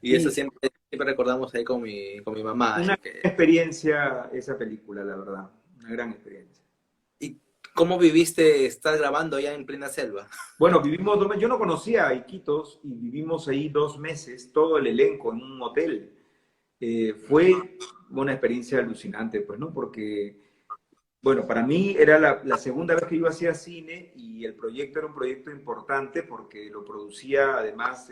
Y eso Sí, siempre recordamos ahí con mi mamá. una experiencia esa película, la verdad, una gran experiencia. ¿Y cómo viviste estar grabando allá en plena selva? Bueno, vivimos 2 meses, yo no conocía a Iquitos y vivimos ahí 2 meses, todo el elenco en un hotel. Fue una experiencia alucinante, pues, ¿no? Porque, bueno, para mí era la segunda vez que yo hacía cine y el proyecto era un proyecto importante porque lo producía además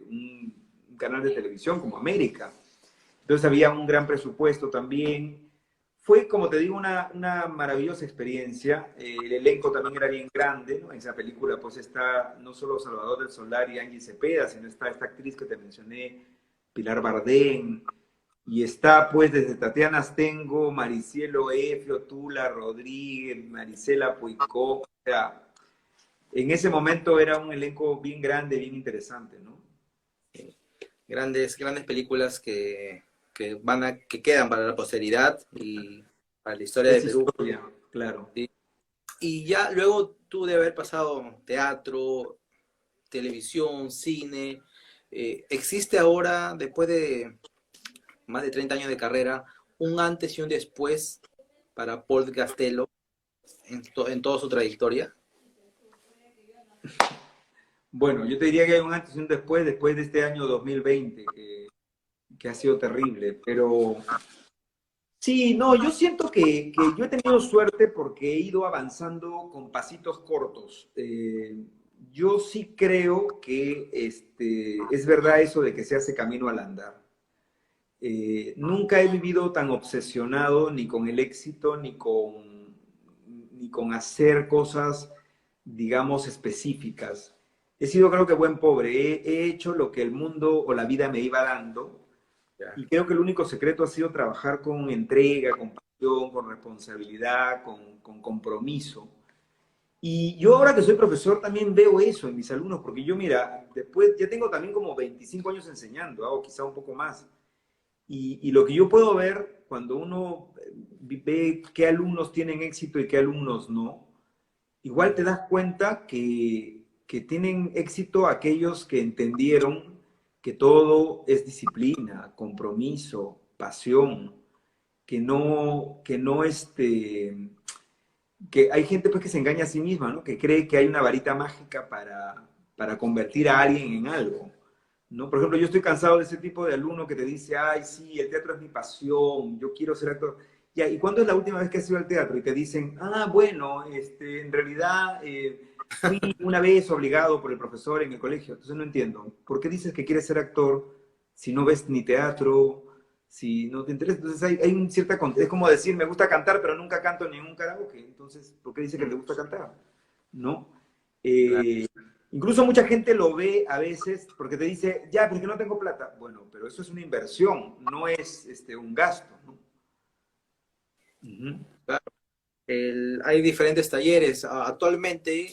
un canal de televisión como América. Entonces había un gran presupuesto también. Fue, como te digo, una maravillosa experiencia. El elenco también era bien grande, ¿no? En esa película pues está no solo Salvador del Solar y Angie Cepeda, sino está esta actriz que te mencioné, Pilar Bardén, y está pues desde Tatiana Astengo, Maricielo Efio, Tula Rodríguez, Marisela Puicó. O sea, en ese momento era un elenco bien grande, bien interesante, ¿no? Grandes, grandes películas que quedan para la posteridad y para la historia de Es Perú. historia, claro. ¿Sí? Y ya luego tú de haber pasado teatro, televisión, cine, ¿existe ahora, después de más de 30 años de carrera, un antes y un después para Paul Castelo en toda su trayectoria? Bueno, yo te diría que hay un antes y un después de este año 2020, que ha sido terrible, pero sí, no, yo siento que yo he tenido suerte porque he ido avanzando con pasitos cortos. Yo sí creo que es verdad eso de que se hace camino al andar. Nunca he vivido tan obsesionado ni con el éxito ni con hacer cosas, digamos, específicas. He sido, creo que, buen pobre. He hecho lo que el mundo o la vida me iba dando Ya. y creo que el único secreto ha sido trabajar con entrega, con pasión, con responsabilidad, con compromiso. Y yo ahora que soy profesor también veo eso en mis alumnos, porque yo, mira, después ya tengo también como 25 años enseñando, o quizá un poco más. Y lo que yo puedo ver cuando uno ve qué alumnos tienen éxito y qué alumnos no, igual te das cuenta que tienen éxito aquellos que entendieron que todo es disciplina, compromiso, pasión, que hay gente pues que se engaña a sí misma, ¿no? Que cree que hay una varita mágica para convertir a alguien en algo. ¿No? Por ejemplo, yo estoy cansado de ese tipo de alumno que te dice, ay, sí, el teatro es mi pasión, yo quiero ser actor. Ya, ¿y cuándo es la última vez que has ido al teatro? Y te dicen, ah, bueno, en realidad fui una vez obligado por el profesor en el colegio. Entonces no entiendo, ¿por qué dices que quieres ser actor si no ves ni teatro, si no te interesa? Entonces hay un cierta, es como decir, me gusta cantar, pero nunca canto en ningún karaoke. Entonces, ¿por qué dice que te gusta cantar? ¿No? Claro. Eh, Incluso mucha gente lo ve a veces porque te dice, ya, porque no tengo plata. Bueno, pero eso es una inversión, no es un gasto, ¿no? Ujú. Hay diferentes talleres actualmente,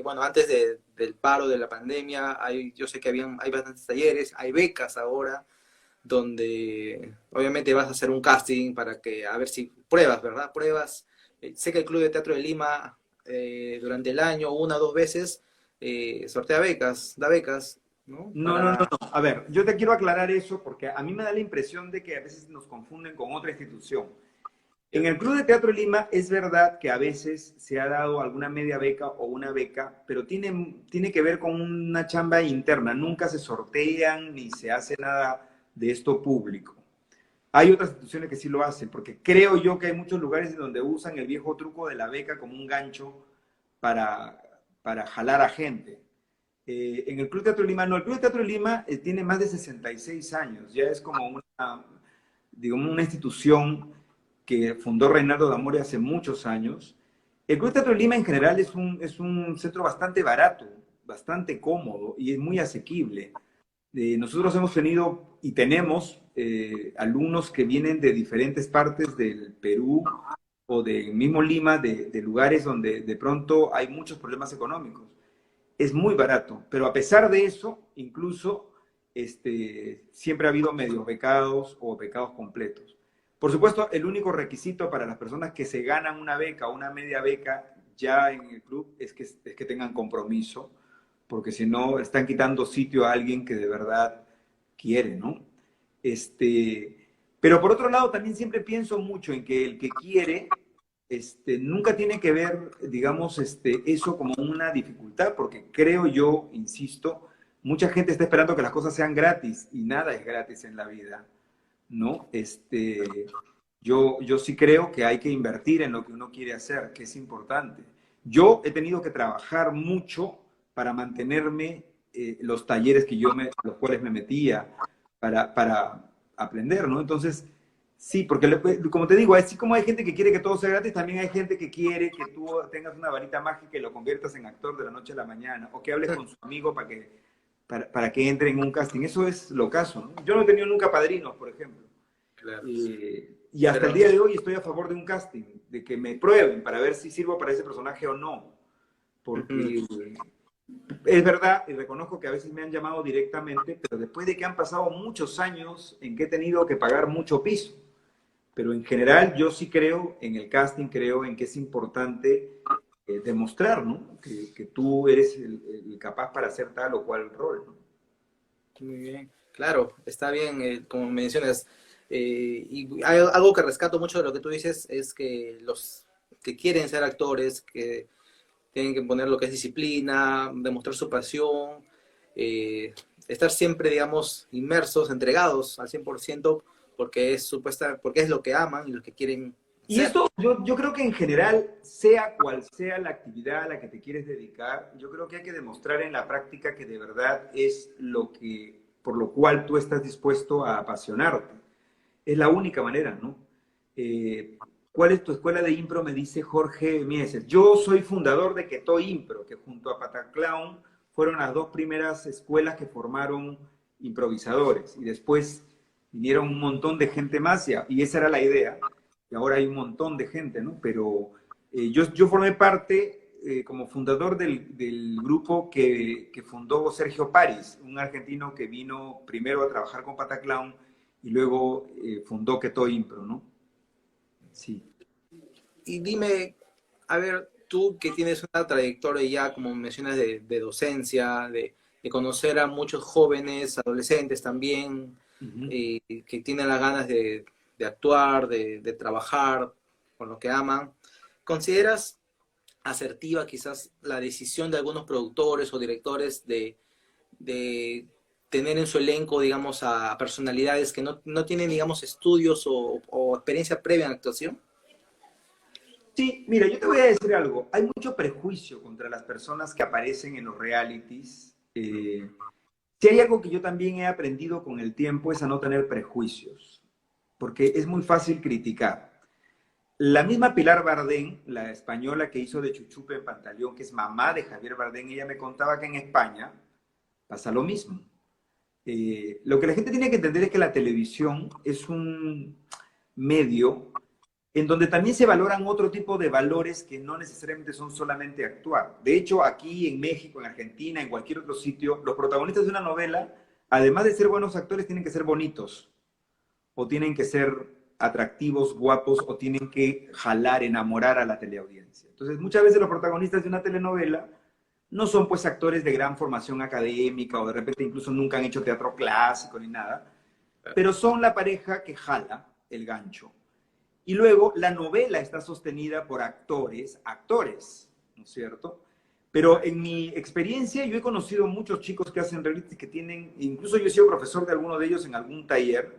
bueno, antes del paro de la pandemia, yo sé que hay bastantes talleres, hay becas ahora, donde obviamente vas a hacer un casting para a ver si pruebas, ¿verdad? Pruebas. Sé que el Club de Teatro de Lima durante el año, una o dos veces, sortea becas, da becas, ¿no? No, no, no, no. A ver, yo te quiero aclarar eso porque a mí me da la impresión de que a veces nos confunden con otra institución. En el Club de Teatro de Lima es verdad que a veces se ha dado alguna media beca o una beca, pero tiene que ver con una chamba interna. Nunca se sortean ni se hace nada de esto público. Hay otras instituciones que sí lo hacen, porque creo yo que hay muchos lugares donde usan el viejo truco de la beca como un gancho para, para jalar a gente. En el Club Teatro de Lima, no, el Club de Teatro de Lima tiene más de 66 años, ya es como digamos, una institución que fundó Reinaldo D'Amore hace muchos años. El Club de Teatro de Lima en general es un centro bastante barato, bastante cómodo y es muy asequible. Nosotros hemos tenido y tenemos alumnos que vienen de diferentes partes del Perú o del mismo Lima, de lugares donde de pronto hay muchos problemas económicos. Es muy barato, pero a pesar de eso, incluso siempre ha habido medios becados o becados completos. Por supuesto, el único requisito para las personas que se ganan una beca o una media beca ya en el club es que tengan compromiso, porque si no, están quitando sitio a alguien que de verdad quiere, ¿no? Pero por otro lado, también siempre pienso mucho en que el que quiere nunca tiene que ver, digamos, eso como una dificultad, porque creo yo, insisto, mucha gente está esperando que las cosas sean gratis y nada es gratis en la vida, ¿no? Yo sí creo que hay que invertir en lo que uno quiere hacer, que es importante. Yo he tenido que trabajar mucho para mantenerme los talleres a los cuales me metía, para aprender, ¿no? Entonces, sí, porque como te digo, así como hay gente que quiere que todo sea gratis, también hay gente que quiere que tú tengas una varita mágica y lo conviertas en actor de la noche a la mañana, o que hables con su amigo para que entre en un casting. Eso es lo caso, ¿no? Yo no he tenido nunca padrinos, por ejemplo. Claro. Y hasta el Pero, día de hoy estoy a favor de un casting, de que me prueben para ver si sirvo para ese personaje o no. ujú, Porque es verdad, y reconozco que a veces me han llamado directamente, pero después de que han pasado muchos años en que he tenido que pagar mucho piso. Pero en general yo sí creo en el casting, creo en que es importante demostrar, ¿no? Que tú eres el capaz para hacer tal o cual rol, ¿no? muy bien. Claro, está bien, como mencionas. Y hay algo que rescato mucho de lo que tú dices es que los que quieren ser actores, que tienen que poner lo que es disciplina, demostrar su pasión, estar siempre, digamos, inmersos, entregados al 100% porque es lo que aman y lo que quieren Y ser. esto, yo creo que en general, sea cual sea la actividad a la que te quieres dedicar, yo creo que hay que demostrar en la práctica que de verdad es por lo cual tú estás dispuesto a apasionarte. Es la única manera, ¿no? ¿Cuál es tu escuela de impro? Me dice Jorge Mieses. Yo soy fundador de Keto Impro, que junto a Pataclown fueron las dos primeras escuelas que formaron improvisadores. Y después vinieron un montón de gente más y esa era la idea. Y ahora hay un montón de gente, ¿no? Pero yo formé parte como fundador del grupo que fundó Sergio Paris, un argentino que vino primero a trabajar con Pataclown y luego fundó Keto Impro, ¿no? Sí. Y dime, a ver, tú que tienes una trayectoria ya, como mencionas, de docencia, de conocer a muchos jóvenes, adolescentes también, Ujú. que tienen las ganas de actuar, de trabajar con lo que aman, ¿consideras asertiva quizás la decisión de algunos productores o directores de tener en su elenco, digamos, a personalidades que no tienen, digamos, estudios o experiencia previa en actuación? Sí, mira, yo te voy a decir algo. Hay mucho prejuicio contra las personas que aparecen en los realities. Si hay algo que yo también he aprendido con el tiempo es a no tener prejuicios, porque es muy fácil criticar. La misma Pilar Bardén, la española que hizo de Chuchupe en Pantaleón, que es mamá de Javier Bardem, ella me contaba que en España pasa lo mismo. Lo que la gente tiene que entender es que la televisión es un medio en donde también se valoran otro tipo de valores que no necesariamente son solamente actuar. De hecho, aquí en México, en Argentina, en cualquier otro sitio, los protagonistas de una novela, además de ser buenos actores, tienen que ser bonitos, o tienen que ser atractivos, guapos, o tienen que jalar, enamorar a la teleaudiencia. Entonces, muchas veces los protagonistas de una telenovela no son pues actores de gran formación académica o de repente incluso nunca han hecho teatro clásico ni nada, pero son la pareja que jala el gancho. Y luego la novela está sostenida por actores, ¿no es cierto? Pero en mi experiencia yo he conocido muchos chicos que hacen reality que tienen, incluso yo he sido profesor de alguno de ellos en algún taller,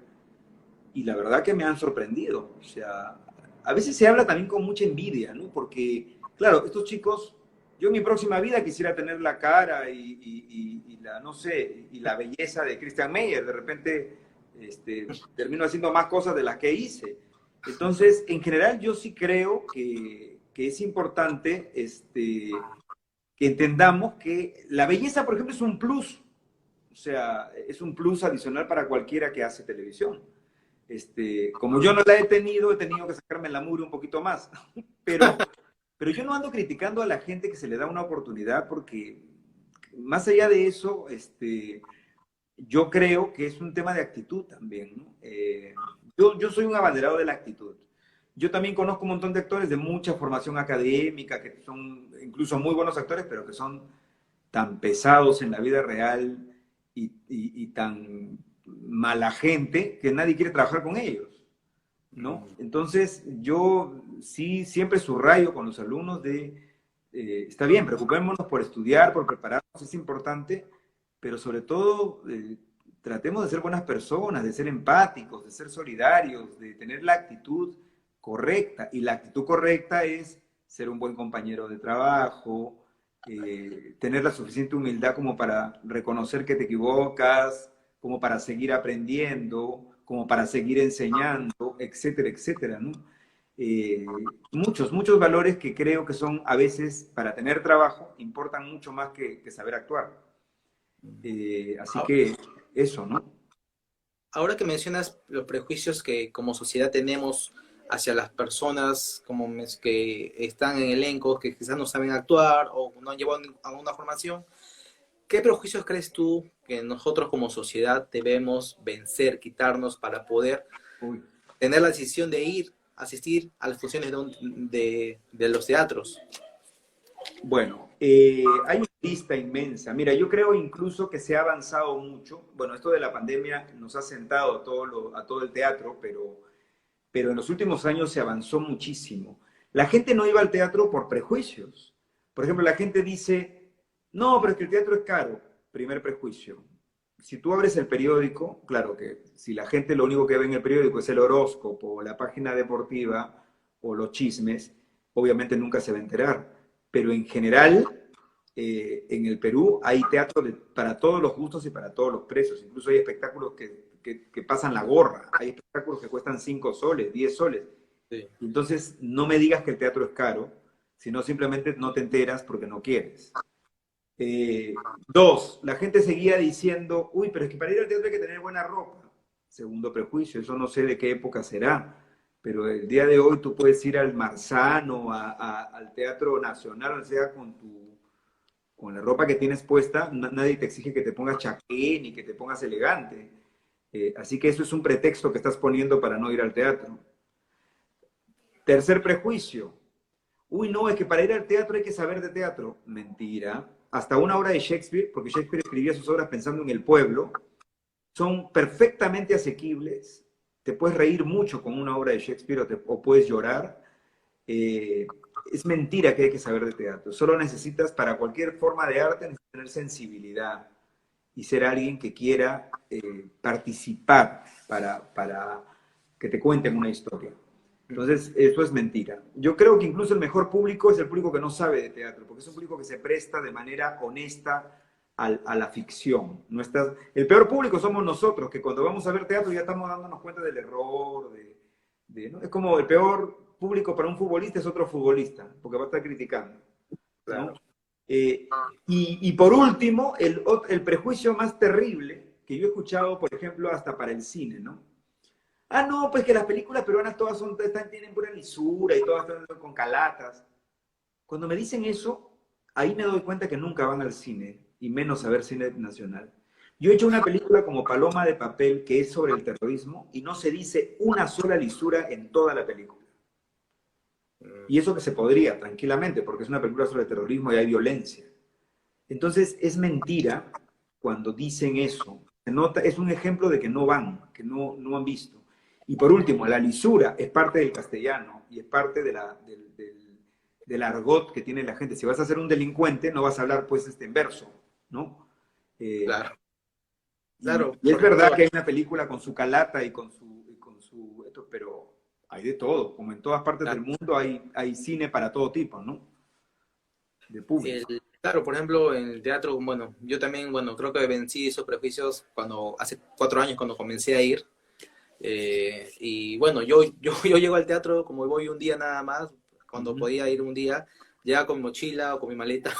y la verdad que me han sorprendido. O sea, a veces se habla también con mucha envidia, ¿no? Porque, claro, estos chicos, yo en mi próxima vida quisiera tener la cara y la, no sé, y la belleza de Christian Meyer. De repente, termino haciendo más cosas de las que hice. Entonces, en general, yo sí creo que es importante que entendamos que la belleza, por ejemplo, es un plus. O sea, es un plus adicional para cualquiera que hace televisión. Como yo no la he tenido que sacarme la mugre un poquito más. Pero, pero yo no ando criticando a la gente que se le da una oportunidad porque más allá de eso, yo creo que es un tema de actitud también, ¿no? yo soy un abanderado de la actitud. Yo también conozco un montón de actores de mucha formación académica, que son incluso muy buenos actores, pero que son tan pesados en la vida real y tan mala gente que nadie quiere trabajar con ellos, ¿no? Entonces, yo sí siempre subrayo con los alumnos está bien, preocupémonos por estudiar, por prepararnos, es importante, pero sobre todo tratemos de ser buenas personas, de ser empáticos, de ser solidarios, de tener la actitud correcta. Y la actitud correcta es ser un buen compañero de trabajo, tener la suficiente humildad como para reconocer que te equivocas, como para seguir aprendiendo, como para seguir enseñando, etcétera, etcétera, ¿no? Muchos valores que creo que son a veces, para tener trabajo, importan mucho más que saber actuar. Así que eso, ¿no? Ahora que mencionas los prejuicios que como sociedad tenemos hacia las personas que están en elencos, que quizás no saben actuar o no han llevado a una formación, ¿qué prejuicios crees tú que nosotros como sociedad debemos vencer, quitarnos para poder Uy. tener la decisión de asistir a las funciones de los teatros? Bueno, hay una lista inmensa. Mira, yo creo incluso que se ha avanzado mucho. Bueno, esto de la pandemia nos ha sentado a todo el teatro, pero en los últimos años se avanzó muchísimo. La gente no iba al teatro por prejuicios. Por ejemplo, la gente dice, no, pero es que el teatro es caro. Primer prejuicio. Si tú abres el periódico, claro que si la gente lo único que ve en el periódico es el horóscopo, o la página deportiva o los chismes, obviamente nunca se va a enterar. Pero en general, en el Perú hay teatro para todos los gustos y para todos los precios. Incluso hay espectáculos que pasan la gorra. Hay espectáculos que cuestan 5 soles, 10 soles. Sí. Entonces, no me digas que el teatro es caro, sino simplemente no te enteras porque no quieres. Dos, la gente seguía diciendo, uy, pero es que para ir al teatro hay que tener buena ropa. Segundo prejuicio, eso no sé de qué época será, pero el día de hoy tú puedes ir al Marzano, al Teatro Nacional, o sea, con la ropa que tienes puesta, nadie te exige que te pongas chaqué ni que te pongas elegante. Así que eso es un pretexto que estás poniendo para no ir al teatro. Tercer prejuicio. Uy, no, es que para ir al teatro hay que saber de teatro. Mentira. Hasta una obra de Shakespeare, porque Shakespeare escribía sus obras pensando en el pueblo, son perfectamente asequibles. Te puedes reír mucho con una obra de Shakespeare o puedes llorar. Es mentira que hay que saber de teatro. Solo necesitas, para cualquier forma de arte, necesitas tener sensibilidad y ser alguien que quiera participar para que te cuenten una historia. Entonces, eso es mentira. Yo creo que incluso el mejor público es el público que no sabe de teatro, porque es un público que se presta de manera honesta a la ficción. El peor público somos nosotros, que cuando vamos a ver teatro ya estamos dándonos cuenta del error, ¿no? Es como el peor público para un futbolista es otro futbolista, porque va a estar criticando, ¿no? Claro. Y por último, el prejuicio más terrible que yo he escuchado, por ejemplo, hasta para el cine, ¿no? Ah, no, pues que las películas peruanas todas tienen pura lisura y todas están con calatas. Cuando me dicen eso, ahí me doy cuenta que nunca van al cine, y menos a ver cine nacional. Yo he hecho una película como Paloma de Papel, que es sobre el terrorismo, y no se dice una sola lisura en toda la película. Y eso que se podría, tranquilamente, porque es una película sobre el terrorismo y hay violencia. Entonces, es mentira cuando dicen eso. Es un ejemplo de que no van, que no han visto. Y por último, la lisura es parte del castellano y es parte del argot que tiene la gente. Si vas a ser un delincuente, no vas a hablar pues en verso, ¿no? Claro. Claro, Y es por verdad ejemplo, que hay una película con su calata y con su pero hay de todo. Como en todas partes del mundo hay cine para todo tipo, ¿no? De público. claro, por ejemplo, en el teatro, bueno, yo también, bueno, creo que vencí esos prejuicios hace 4 años cuando comencé a ir. Y bueno, yo llego al teatro como voy un día nada más, cuando podía ir un día, llegaba con mi mochila o con mi maleta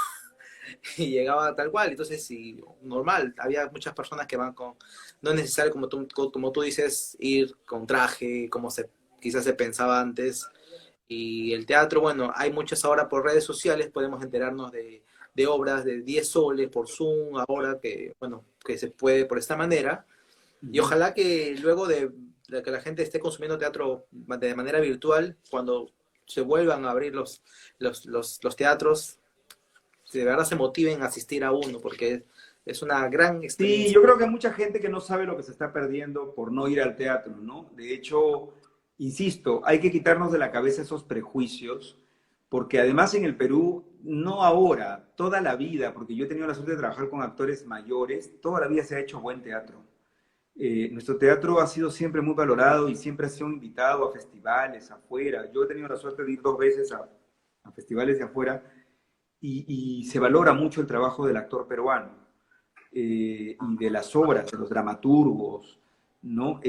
y llegaba tal cual. Entonces, sí, normal, había muchas personas que van no es necesario, como tú dices, ir con traje, quizás se pensaba antes. Y el teatro, bueno, hay muchas ahora por redes sociales, podemos enterarnos de obras de 10 soles por Zoom, ahora que, bueno, que se puede por esta manera. Y ojalá que luego de de que la gente esté consumiendo teatro de manera virtual, cuando se vuelvan a abrir los teatros, de verdad se motiven a asistir a uno, porque es una gran Sí, experiencia. yo creo que hay mucha gente que no sabe lo que se está perdiendo por no ir al teatro, ¿no? De hecho, insisto, hay que quitarnos de la cabeza esos prejuicios, porque además en el Perú, no ahora, toda la vida, porque yo he tenido la suerte de trabajar con actores mayores, toda la vida se ha hecho buen teatro. Nuestro teatro ha sido siempre muy valorado y siempre ha sido invitado a festivales afuera. Yo he tenido la suerte de ir 2 veces a festivales de afuera y se valora mucho el trabajo del actor peruano y de las obras, de los dramaturgos, ¿no?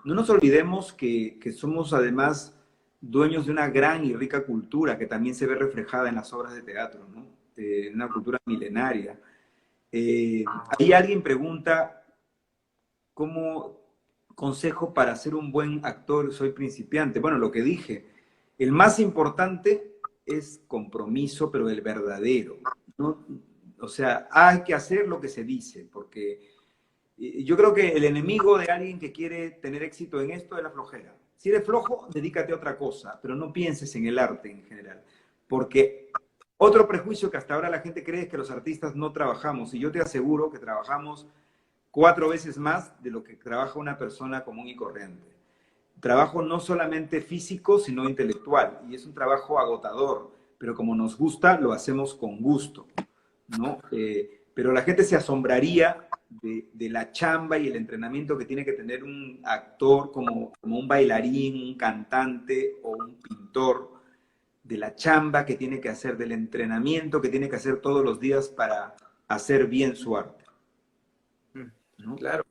No nos olvidemos que somos además dueños de una gran y rica cultura que también se ve reflejada en las obras de teatro, ¿no? Una cultura milenaria. Ahí alguien pregunta, ¿cómo consejo para ser un buen actor? Soy principiante. Bueno, lo que dije, el más importante es compromiso, pero el verdadero, ¿no? O sea, hay que hacer lo que se dice, porque yo creo que el enemigo de alguien que quiere tener éxito en esto es la flojera. Si eres flojo, dedícate a otra cosa, pero no pienses en el arte en general, porque otro prejuicio que hasta ahora la gente cree es que los artistas no trabajamos, y yo te aseguro que trabajamos 4 veces más de lo que trabaja una persona común y corriente. Trabajo no solamente físico, sino intelectual, y es un trabajo agotador, pero como nos gusta, lo hacemos con gusto, ¿no? Pero la gente se asombraría de la chamba y el entrenamiento que tiene que tener un actor como un bailarín, un cantante o un pintor, de la chamba que tiene que hacer, del entrenamiento que tiene que hacer todos los días para hacer bien su arte, ¿no? Claro.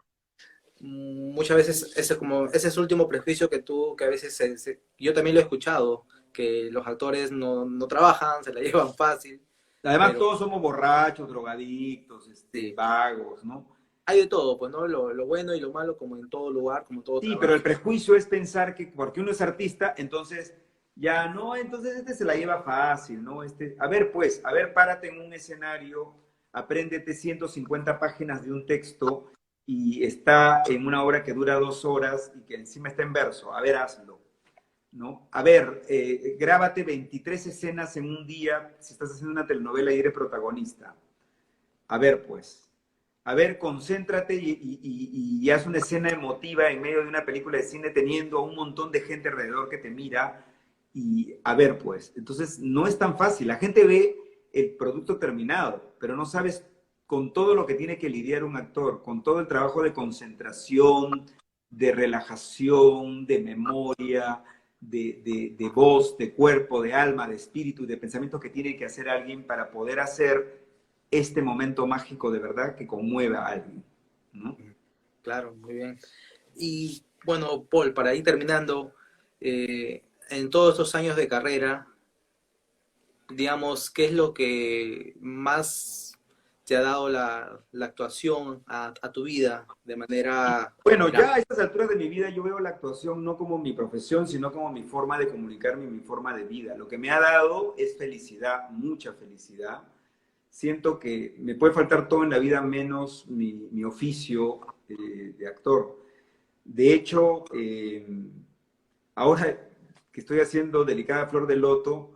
Muchas veces ese último prejuicio que a veces yo también lo he escuchado, que los actores no trabajan, se la llevan fácil, Además, pero todos somos borrachos, drogadictos, sí, vagos, ¿no? hay de todo, pues, ¿no? Lo bueno y lo malo, como en todo lugar, como en todo Sí, pero el trabajo. prejuicio es pensar que porque uno es artista, entonces ya no, entonces este se la lleva fácil, ¿no? A ver, pues, a ver, párate en un escenario, apréndete 150 páginas de un texto y está en una obra que dura 2 horas y que encima está en verso. A ver, hazlo, ¿no? A ver, grábate 23 escenas en un día si estás haciendo una telenovela y eres protagonista. A ver, pues, a ver, concéntrate y haz una escena emotiva en medio de una película de cine teniendo a un montón de gente alrededor que te mira y a ver, pues, entonces no es tan fácil. La gente ve el producto terminado, pero no sabes con todo lo que tiene que lidiar un actor, con todo el trabajo de concentración, de relajación, de memoria, de voz, de cuerpo, de alma, de espíritu, de pensamientos que tiene que hacer alguien para poder hacer este momento mágico de verdad que conmueve a alguien, ¿no? Claro, muy bien. Y bueno, Paul, para ir terminando, en todos estos años de carrera, digamos, ¿qué es lo que más te ha dado la actuación a tu vida de manera Bueno, general? ya a estas alturas de mi vida yo veo la actuación no como mi profesión, sino como mi forma de comunicarme y mi forma de vida. Lo que me ha dado es felicidad, mucha felicidad. Siento que me puede faltar todo en la vida menos mi oficio de actor. De hecho, ahora que estoy haciendo Delicada Flor de Loto,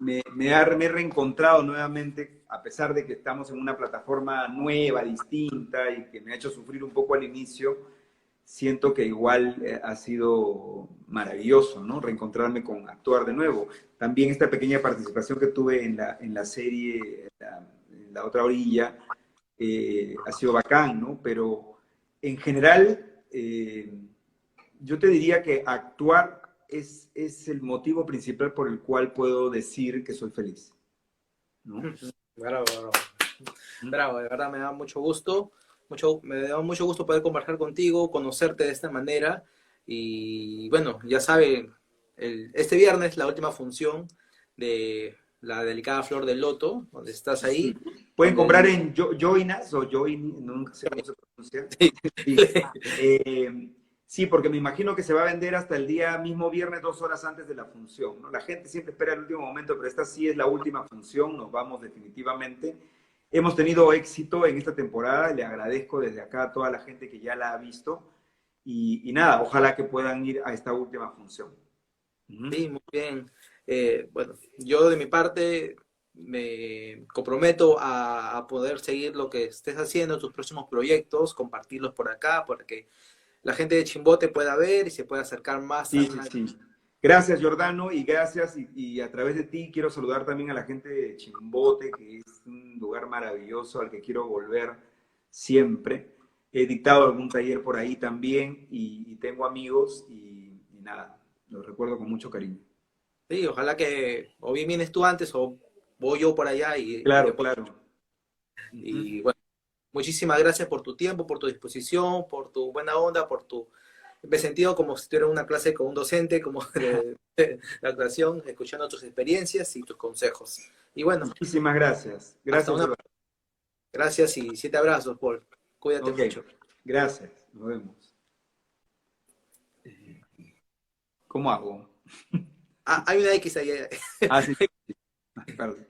me he reencontrado nuevamente, a pesar de que estamos en una plataforma nueva, distinta y que me ha hecho sufrir un poco al inicio, siento que igual ha sido maravilloso, ¿no? Reencontrarme con actuar de nuevo. También esta pequeña participación que tuve en la serie La Otra Orilla ha sido bacán, ¿no? Pero en general, yo te diría que actuar es el motivo principal por el cual puedo decir que soy feliz, ¿no? Bravo, bravo. Bravo, de verdad me da mucho gusto, me da mucho gusto poder conversar contigo, conocerte de esta manera y bueno, ya saben, este viernes la última función de la delicada Flor del Loto, donde estás Sí. ahí, Pueden donde comprar en Joinas o Join, nunca sé cómo se pronuncia. Sí. Sí, porque me imagino que se va a vender hasta el día mismo viernes, 2 horas antes de la función, ¿no? La gente siempre espera el último momento, pero esta sí es la última función, nos vamos definitivamente. Hemos tenido éxito en esta temporada, le agradezco desde acá a toda la gente que ya la ha visto y nada, ojalá que puedan ir a esta última función. Sí, muy bien. Bueno, yo de mi parte me comprometo a poder seguir lo que estés haciendo, tus próximos proyectos, compartirlos por acá, para que la gente de Chimbote pueda ver y se pueda acercar más Sí, a... sí, sí. Gracias, Jordano, y gracias, y a través de ti quiero saludar también a la gente de Chimbote, que es un lugar maravilloso al que quiero volver siempre. He dictado algún taller por ahí también y tengo amigos y nada, los recuerdo con mucho cariño. Sí, ojalá que o bien vienes tú antes o voy yo por allá y Claro, después. claro. Ujú. Y bueno, muchísimas gracias por tu tiempo, por tu disposición, por tu buena onda, por tu... Me he sentido como si tuviera una clase con un docente, como de actuación, escuchando tus experiencias y tus consejos. Y bueno, Muchísimas gracias. hasta Gracias, una... Jordano. Gracias y 7 abrazos, Paul. Cuídate Ok, mucho. gracias. Nos vemos. ¿Cómo hago? Ah, hay una X ahí. Ah, sí. Perdón.